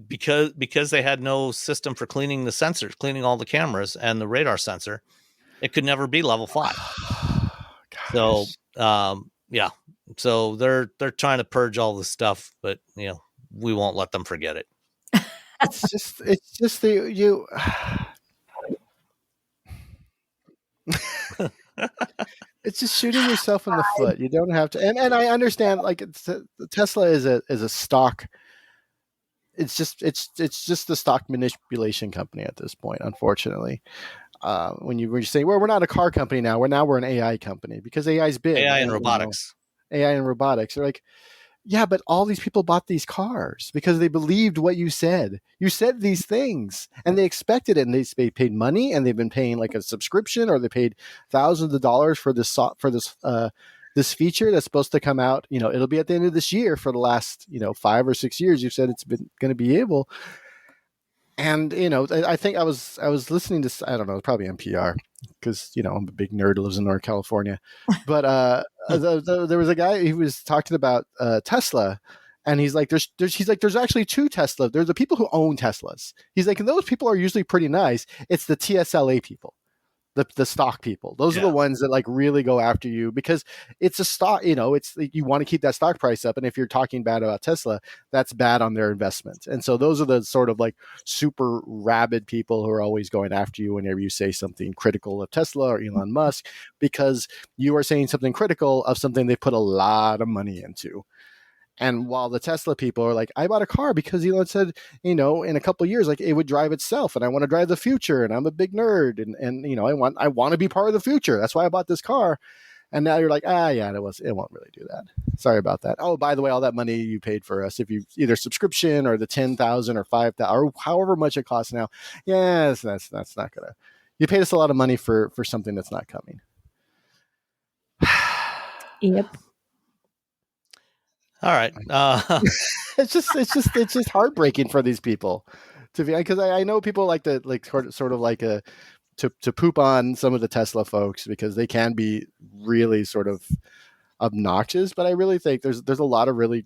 because they had no system for cleaning the sensors, cleaning all the cameras and the radar sensor, it could never be level 5. So, So they're trying to purge all this stuff, but we won't let them forget it. It's just you. It's just shooting yourself in the foot. You don't have to, and I understand. Like Tesla is a stock. It's just a stock manipulation company at this point, unfortunately. When you say, well, we're not a car company now. We're an AI company, because AI is big. AI and robotics. AI and robotics. They're like, yeah, but all these people bought these cars because they believed what you said. You said these things, and they expected it, and they paid money, and they've been paying like a subscription, or they paid thousands of dollars for this feature that's supposed to come out. It'll be at the end of this year. For the last 5 or 6 years, you've said it's been going to be able. And I think I was listening to, I don't know, probably NPR, because I'm a big nerd who lives in North California. But there was a guy who was talking about Tesla, and he's like, there's actually 2 Tesla. There's the people who own Teslas. He's like, and those people are usually pretty nice. It's the TSLA people. The stock people. Those are the ones that like really go after you, because it's a stock, it's you want to keep that stock price up. And if you're talking bad about Tesla, that's bad on their investment. And so those are the sort of like super rabid people who are always going after you whenever you say something critical of Tesla or Elon Musk, because you are saying something critical of something they put a lot of money into. And while the Tesla people are like, I bought a car because Elon said, in a couple of years, like it would drive itself, and I want to drive the future, and I'm a big nerd, and I want to be part of the future. That's why I bought this car. And now you're like, yeah, it won't really do that. Sorry about that. Oh, by the way, all that money you paid for us, if you either subscription or the 10,000 or 5,000 or however much it costs now, yes, that's not gonna. You paid us a lot of money for something that's not coming. Yep. All right. It's just heartbreaking for these people to be, because I know people like to sort of like to poop on some of the Tesla folks because they can be really sort of obnoxious, but I really think there's a lot of really,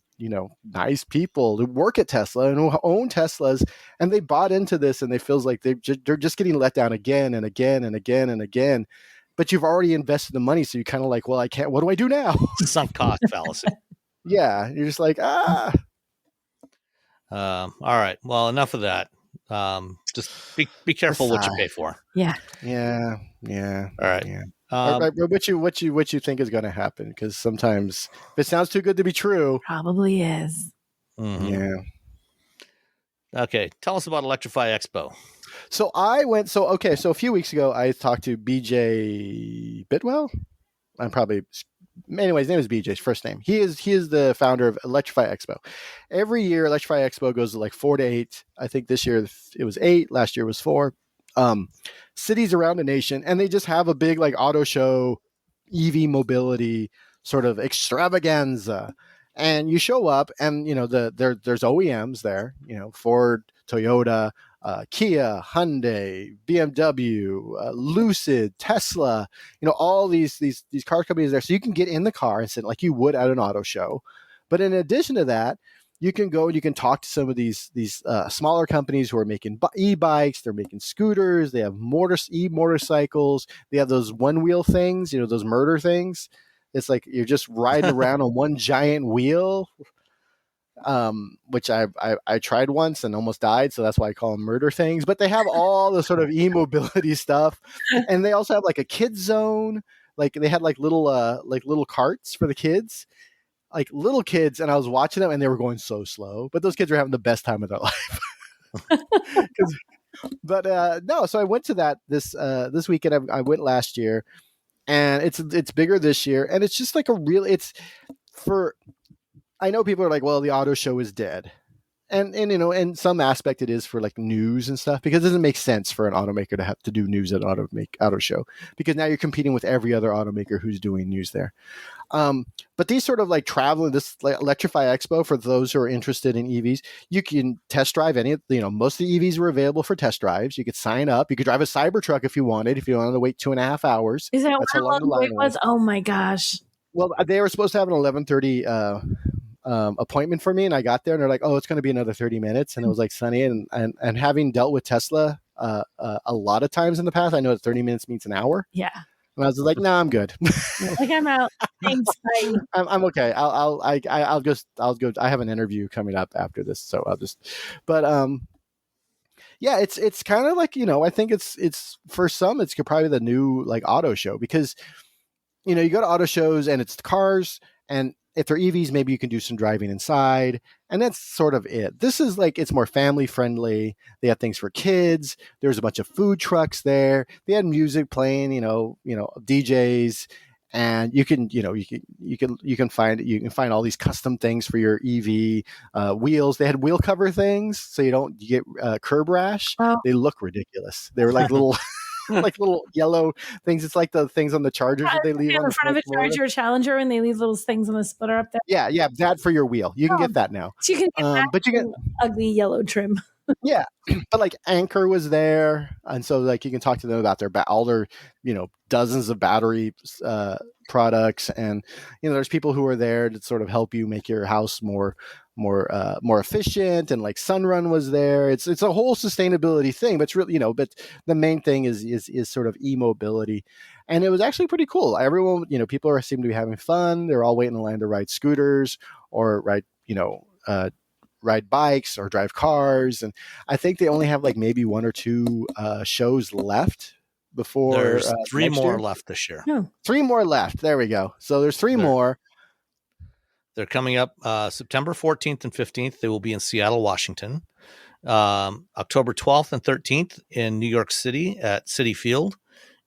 nice people who work at Tesla and who own Teslas, and they bought into this, and they feels like they're just getting let down again and again and again and again. But you've already invested the money, so you kind of like, well, I can't. What do I do now? Sunk cost fallacy. Yeah, you're just like, All right. Well, enough of that. Just be careful what you pay for. Yeah. Yeah. All right. Yeah. What you think is going to happen? Because sometimes if it sounds too good to be true, Probably is. Mm-hmm. Yeah. Okay. Tell us about Electrify Expo. So a few weeks ago, I talked to BJ Bitwell. Anyways, his name is BJ's first name. He is the founder of Electrify Expo. Every year, Electrify Expo goes to like 4 to 8. I think this year it was 8. Last year was 4. Cities around the nation, and they just have a big like auto show, EV mobility sort of extravaganza. And you show up, and there's OEMs there, Ford, Toyota, Kia, Hyundai, BMW, Lucid, Tesla, all these car companies there. So you can get in the car and sit like you would at an auto show. But in addition to that, you can go and you can talk to some of these smaller companies who are making e-bikes. They're making scooters. They have motorcycles. They have those one-wheel things, those murder things. It's like you're just riding around on one giant wheel, which I tried once and almost died. So that's why I call them murder things. But they have all the sort of e-mobility stuff. And they also have like a kids zone. Like they had like little carts for the kids. Like little kids, and I was watching them, and they were going so slow. But those kids were having the best time of their life. No, so I went to that this weekend. I went last year, and it's bigger this year, and it's just like I know people are like, well, the auto show is dead. And in some aspect it is for like news and stuff, because it doesn't make sense for an automaker to have to do news at an auto show, because now you're competing with every other automaker who's doing news there. But these sort of like this like Electrify Expo, for those who are interested in EVs, you can test drive most of the EVs were available for test drives. You could sign up. You could drive a Cybertruck if you wanted to wait 2.5 hours. Is that how long the wait was? Oh my gosh. Well, they were supposed to have an 11:30 appointment for me, and I got there, and they're like, oh, it's going to be another 30 minutes. And it was like sunny, and having dealt with Tesla a lot of times in the past, I know that 30 minutes means an hour. Yeah. And I was like, nah, I'm good. Like, I'm out. Thanks. Bye. I'm okay. I'll go. I have an interview coming up after this, so I'll just. But yeah, it's kind of like, I think it's for some, it's probably the new like auto show, because you go to auto shows and it's cars, and if they're EVs, maybe you can do some driving inside, and that's sort of it. This is like, it's more family friendly. They have things for kids. There's a bunch of food trucks there. They had music playing, DJs, and you can find all these custom things for your EV wheels. They had wheel cover things, so you don't get curb rash. Oh. They look ridiculous. They were like little. Like little yellow things. It's like the things on the Chargers that they leave in front of a Charger Challenger, and they leave little things on the splitter up there. Yeah, that for your wheel. You can get that now. So you can get that, but you get ugly yellow trim. Yeah, but like Anchor was there, and so like you can talk to them about all their dozens of battery products, and there's people who are there to sort of help you make your house more efficient, and like Sunrun was there. It's a whole sustainability thing, but it's really but the main thing is sort of e-mobility, and it was actually pretty cool. Everyone, people seem to be having fun. They're all waiting in line to ride scooters or ride bikes or drive cars, and I think they only have like maybe 1 or 2 shows left before. There's 3 more left this year. No. 3 more left. There we go. So there's 3 more. They're coming up September 14th and 15th. They will be in Seattle, Washington. October 12th and 13th in New York City at Citi Field.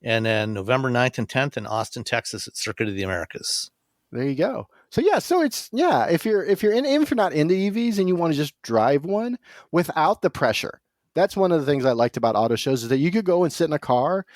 and then November 9th and 10th in Austin, Texas at Circuit of the Americas. There you go. So it's if you're not into EVs and you want to just drive one without the pressure. That's one of the things I liked about auto shows, is that you could go and sit in a car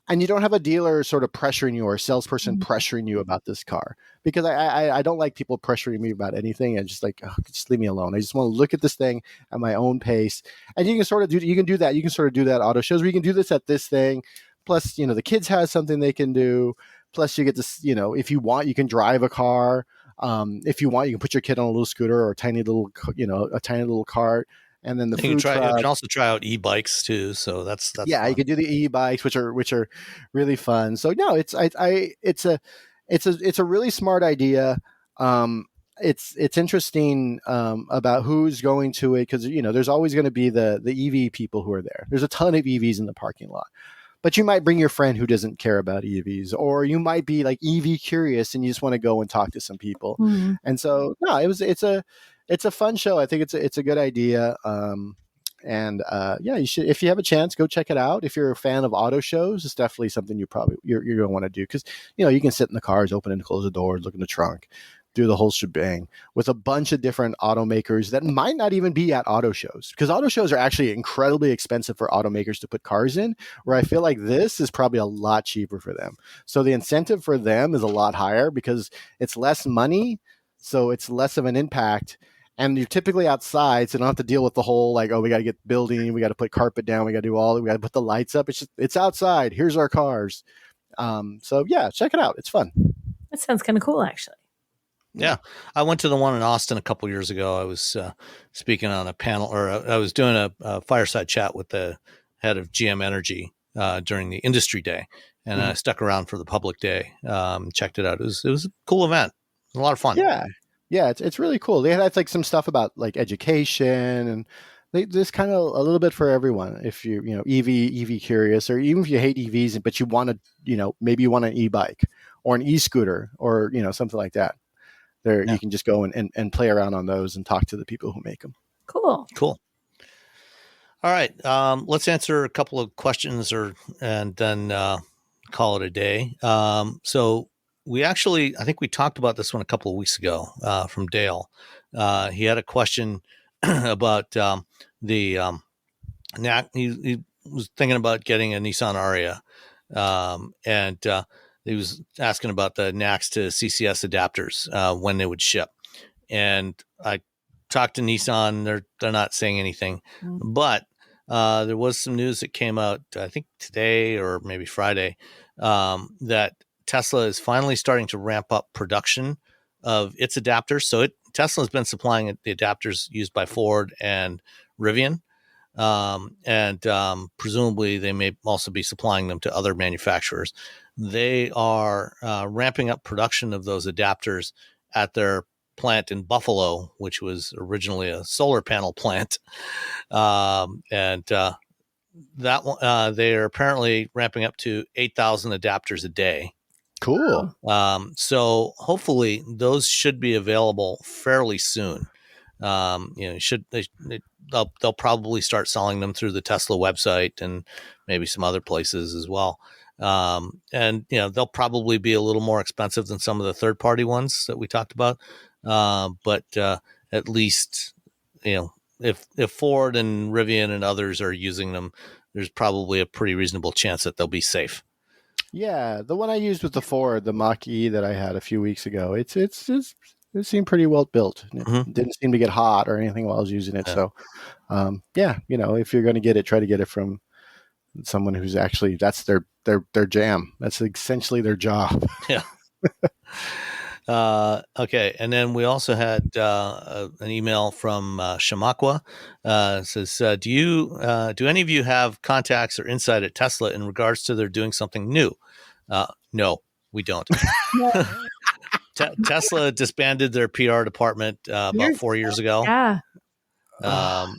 and you don't have a dealer sort of pressuring you or a salesperson pressuring you about this car. Because I don't like people pressuring me about anything. And just like, just leave me alone. I just want to look at this thing at my own pace. And you can sort of do that. You can sort of do that at auto shows where you can do this at this thing. Plus, the kids have something they can do. Plus you get to, if you want, you can drive a car. If you want, you can put your kid on a little scooter or a tiny little cart. And then you can also try out e-bikes too. So that's fun. You could do the e-bikes, which are really fun. So no, it's a really smart idea. It's interesting about who's going to it, because there's always going to be the EV people who are there. There's a ton of EVs in the parking lot. But you might bring your friend who doesn't care about EVs, or you might be like EV curious and you just want to go and talk to some people. Mm-hmm. And so, no, it's a fun show. I think it's a good idea. You should, if you have a chance, go check it out. If you're a fan of auto shows, it's definitely something you're going to want to do, because you can sit in the cars, open and close the doors, look in the trunk, do the whole shebang with a bunch of different automakers that might not even be at auto shows, because auto shows are actually incredibly expensive for automakers to put cars in, where I feel like this is probably a lot cheaper for them. So the incentive for them is a lot higher because it's less money. So it's less of an impact. And you're typically outside, so you don't have to deal with the whole we got to get building, we got to put carpet down, we got to put the lights up. It's outside. Here's our cars. So yeah, check it out. It's fun. That sounds kind of cool, actually. Yeah, I went to the one in Austin a couple years ago. I was speaking on a panel, or I was doing a fireside chat with the head of GM Energy during the industry day, and I stuck around for the public day. Checked it out. It was a cool event. It was a lot of fun. Yeah, it's really cool. They had some stuff about education, and there's kind of a little bit for everyone. If you EV curious, or even if you hate EVs but you want to maybe you want an e-bike or an e-scooter or something like that. You can just go and play around on those and talk to the people who make them. Cool. All right. Let's answer a couple of questions and then call it a day. So I think we talked about this one a couple of weeks ago from Dale. He had a question about the he was thinking about getting a Nissan Ariya, and he was asking about the NACS to CCS adapters when they would ship. And I talked to Nissan. They're not saying anything, but there was some news that came out, I think today or maybe Friday, that Tesla is finally starting to ramp up production of its adapters. So Tesla has been supplying the adapters used by Ford and Rivian. And presumably they may also be supplying them to other manufacturers. They are ramping up production of those adapters at their plant in Buffalo, which was originally a solar panel plant. And that one, they are apparently ramping up to 8,000 adapters a day. Cool. So hopefully those should be available fairly soon. They'll probably start selling them through the Tesla website and maybe some other places as well. And they'll probably be a little more expensive than some of the third-party ones that we talked about. But at least, if Ford and Rivian and others are using them, there's probably a pretty reasonable chance that they'll be safe. Yeah, the one I used with the Ford, the Mach-E that I had a few weeks ago, it seemed pretty well built. It didn't seem to get hot or anything while I was using it. So, if you're going to get it, try to get it from someone who's actually, that's their jam. That's essentially their job. Yeah. Okay. And then we also had an email from Shamakwa. Says, do any of you have contacts or insight at Tesla in regards to their doing something new? No, we don't. Tesla disbanded their PR department about 4 years ago. Yeah.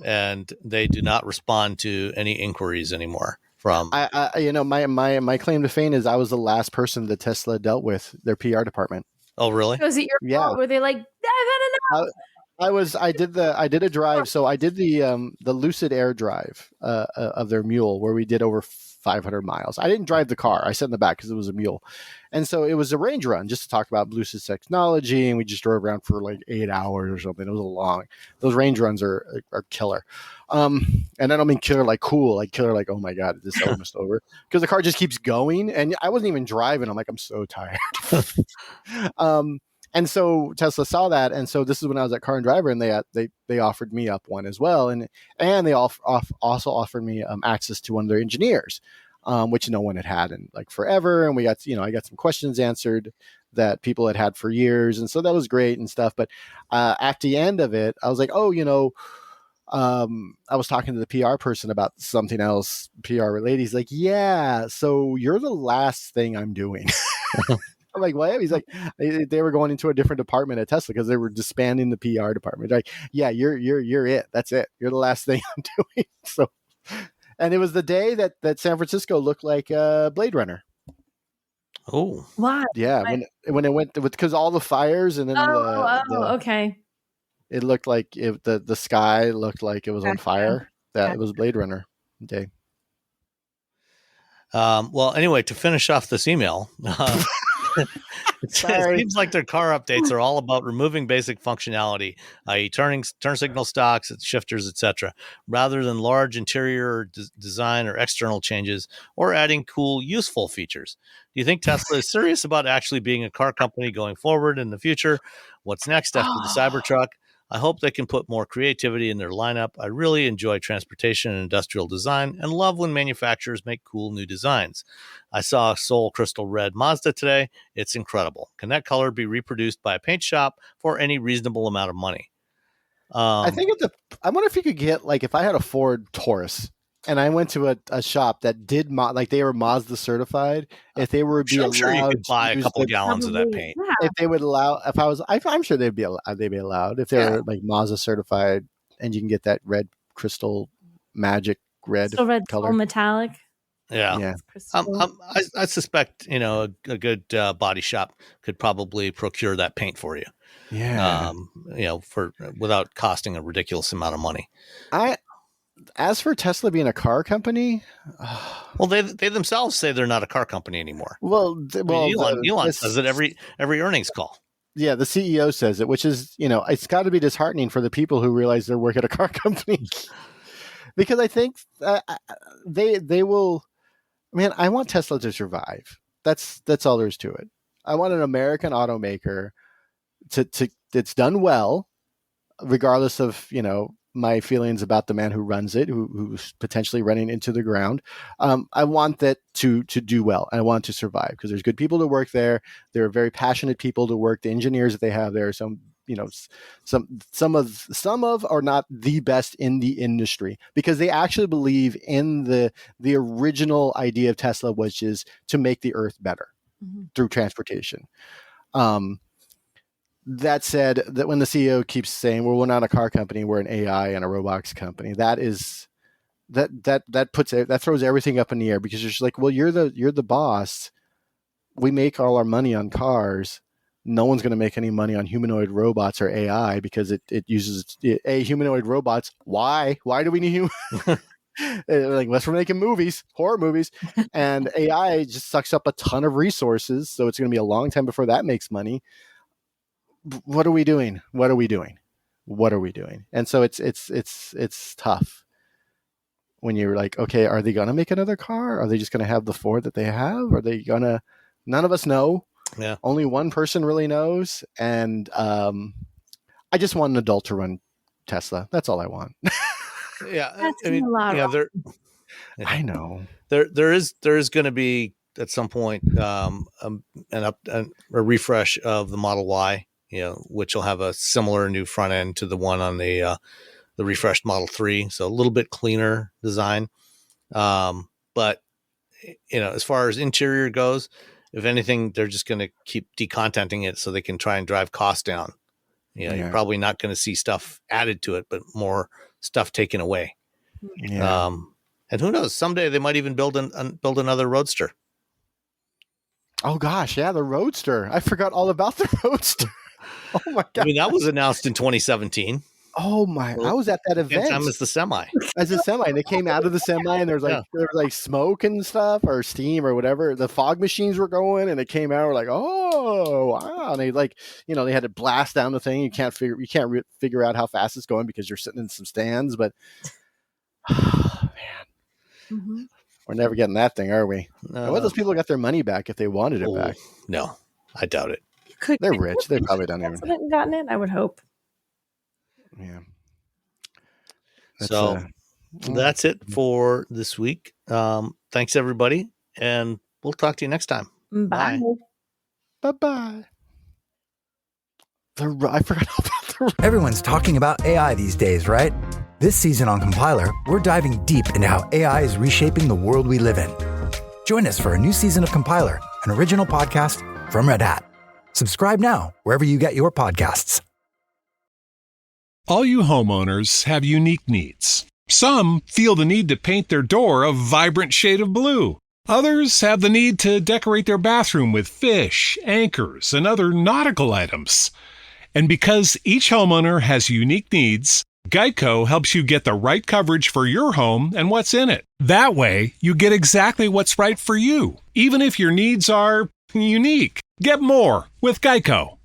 And they do not respond to any inquiries anymore from. My claim to fame is I was the last person that Tesla dealt with their PR department. Oh, really? Was it your fault? Were they like, I've had enough? I did a drive. So I did the Lucid Air drive of their Mule, where we did over 500 miles. I didn't drive the car. I sat in the back because it was a mule. And so it was a range run just to talk about Bluetooth technology. And we just drove around for like 8 hours or something. It was a long, those range runs are killer. And I don't mean killer like cool, like killer like, oh my God, is this almost over? Because the car just keeps going. And I wasn't even driving. I'm like, I'm so tired. And so Tesla saw that, and so this is when I was at Car and Driver, and they offered me up one as well, and they also offered me access to one of their engineers, which no one had in like forever, and we got I got some questions answered that people had for years, and so that was great and stuff. But at the end of it, I was like, I was talking to the PR person about something else, PR related. He's like, yeah, so you're the last thing I'm doing. I'm like, what? He's like, they were going into a different department at Tesla because they were disbanding the PR department. They're like, yeah, you're it. That's it. You're the last thing I'm doing. So, and it was the day that San Francisco looked like Blade Runner. Oh, why? Yeah, when it went because all the fires and then okay. It looked like the sky looked like it was on fire. It was Blade Runner day. Well, anyway, to finish off this email. It seems like their car updates are all about removing basic functionality, i.e. turn signal stocks, shifters, etc., rather than large interior design or external changes or adding cool, useful features. Do you think Tesla is serious about actually being a car company going forward in the future? What's next after the Cybertruck? I hope they can put more creativity in their lineup. I really enjoy transportation and industrial design and love when manufacturers make cool new designs. I saw a Soul Crystal Red Mazda today. It's incredible. Can that color be reproduced by a paint shop for any reasonable amount of money? I think I wonder if you could get, like, if I had a Ford Taurus and I went to a shop that did like they were Mazda certified, if they were I'm sure you could buy a couple of gallons of that paint. Yeah. If they would allow, I'm sure they'd be allowed if they're like Mazda certified, and you can get that red crystal magic red color, metallic. Yeah. I suspect a good body shop could probably procure that paint for you. Yeah. Without costing a ridiculous amount of money. As for Tesla being a car company, well, they themselves say they're not a car company anymore. Elon says it every earnings call. Yeah, the CEO says it, which is, it's got to be disheartening for the people who realize they work at a car company, because I think they will. Man, I want Tesla to survive. That's all there is to it. I want an American automaker to that's done well, regardless of my feelings about the man who runs it, who's potentially running into the ground. I want that to do well. I want it to survive because there's good people to work there. There are very passionate people to work. The engineers that they have there, some of are not the best in the industry, because they actually believe in the original idea of Tesla, which is to make the earth better through transportation. That said, that when the CEO keeps saying, well, we're not a car company, we're an AI and a robotics company, that throws everything up in the air, because you're just like, well, you're the boss. We make all our money on cars. No one's going to make any money on humanoid robots or AI, because it uses humanoid robots. Why do we need human? Like, unless we're making horror movies, and AI just sucks up a ton of resources. So it's going to be a long time before that makes money. What are we doing? And so it's tough when you're like, okay, are they going to make another car? Are they just going to have the Ford that they have? Are they going to, none of us know. Yeah. Only one person really knows. And, I just want an adult to run Tesla. That's all I want. Yeah. That's a lot. I know there is going to be at some point, a refresh of the Model Y, which will have a similar new front end to the one on the refreshed Model 3. So a little bit cleaner design. But, as far as interior goes, if anything, they're just going to keep decontenting it so they can try and drive costs down. You're probably not going to see stuff added to it, but more stuff taken away. Yeah. And who knows, someday they might even build another Roadster. Oh gosh. Yeah. The Roadster. I forgot all about the Roadster. Oh my God. I mean, that was announced in 2017. Oh my! I was at that event. Same time as the semi. As a semi, and they came out of the semi, and there was like smoke and stuff, or steam, or whatever. The fog machines were going, and it came out. We're like, oh wow! And they they had to blast down the thing. You can't figure out how fast it's going because you're sitting in some stands. But man, we're never getting that thing, are we? I wonder if those people got their money back if they wanted it back. No, I doubt it. They're rich. They probably don't even gotten it. I would hope. Yeah. That's it for this week. Thanks everybody, and we'll talk to you next time. Bye. Bye. I forgot about Everyone's talking about AI these days, right? This season on Compiler, we're diving deep into how AI is reshaping the world we live in. Join us for a new season of Compiler, an original podcast from Red Hat. Subscribe now wherever you get your podcasts. All you homeowners have unique needs. Some feel the need to paint their door a vibrant shade of blue. Others have the need to decorate their bathroom with fish, anchors, and other nautical items. And because each homeowner has unique needs, Geico helps you get the right coverage for your home and what's in it. That way, you get exactly what's right for you, even if your needs are unique. Get more with Geico.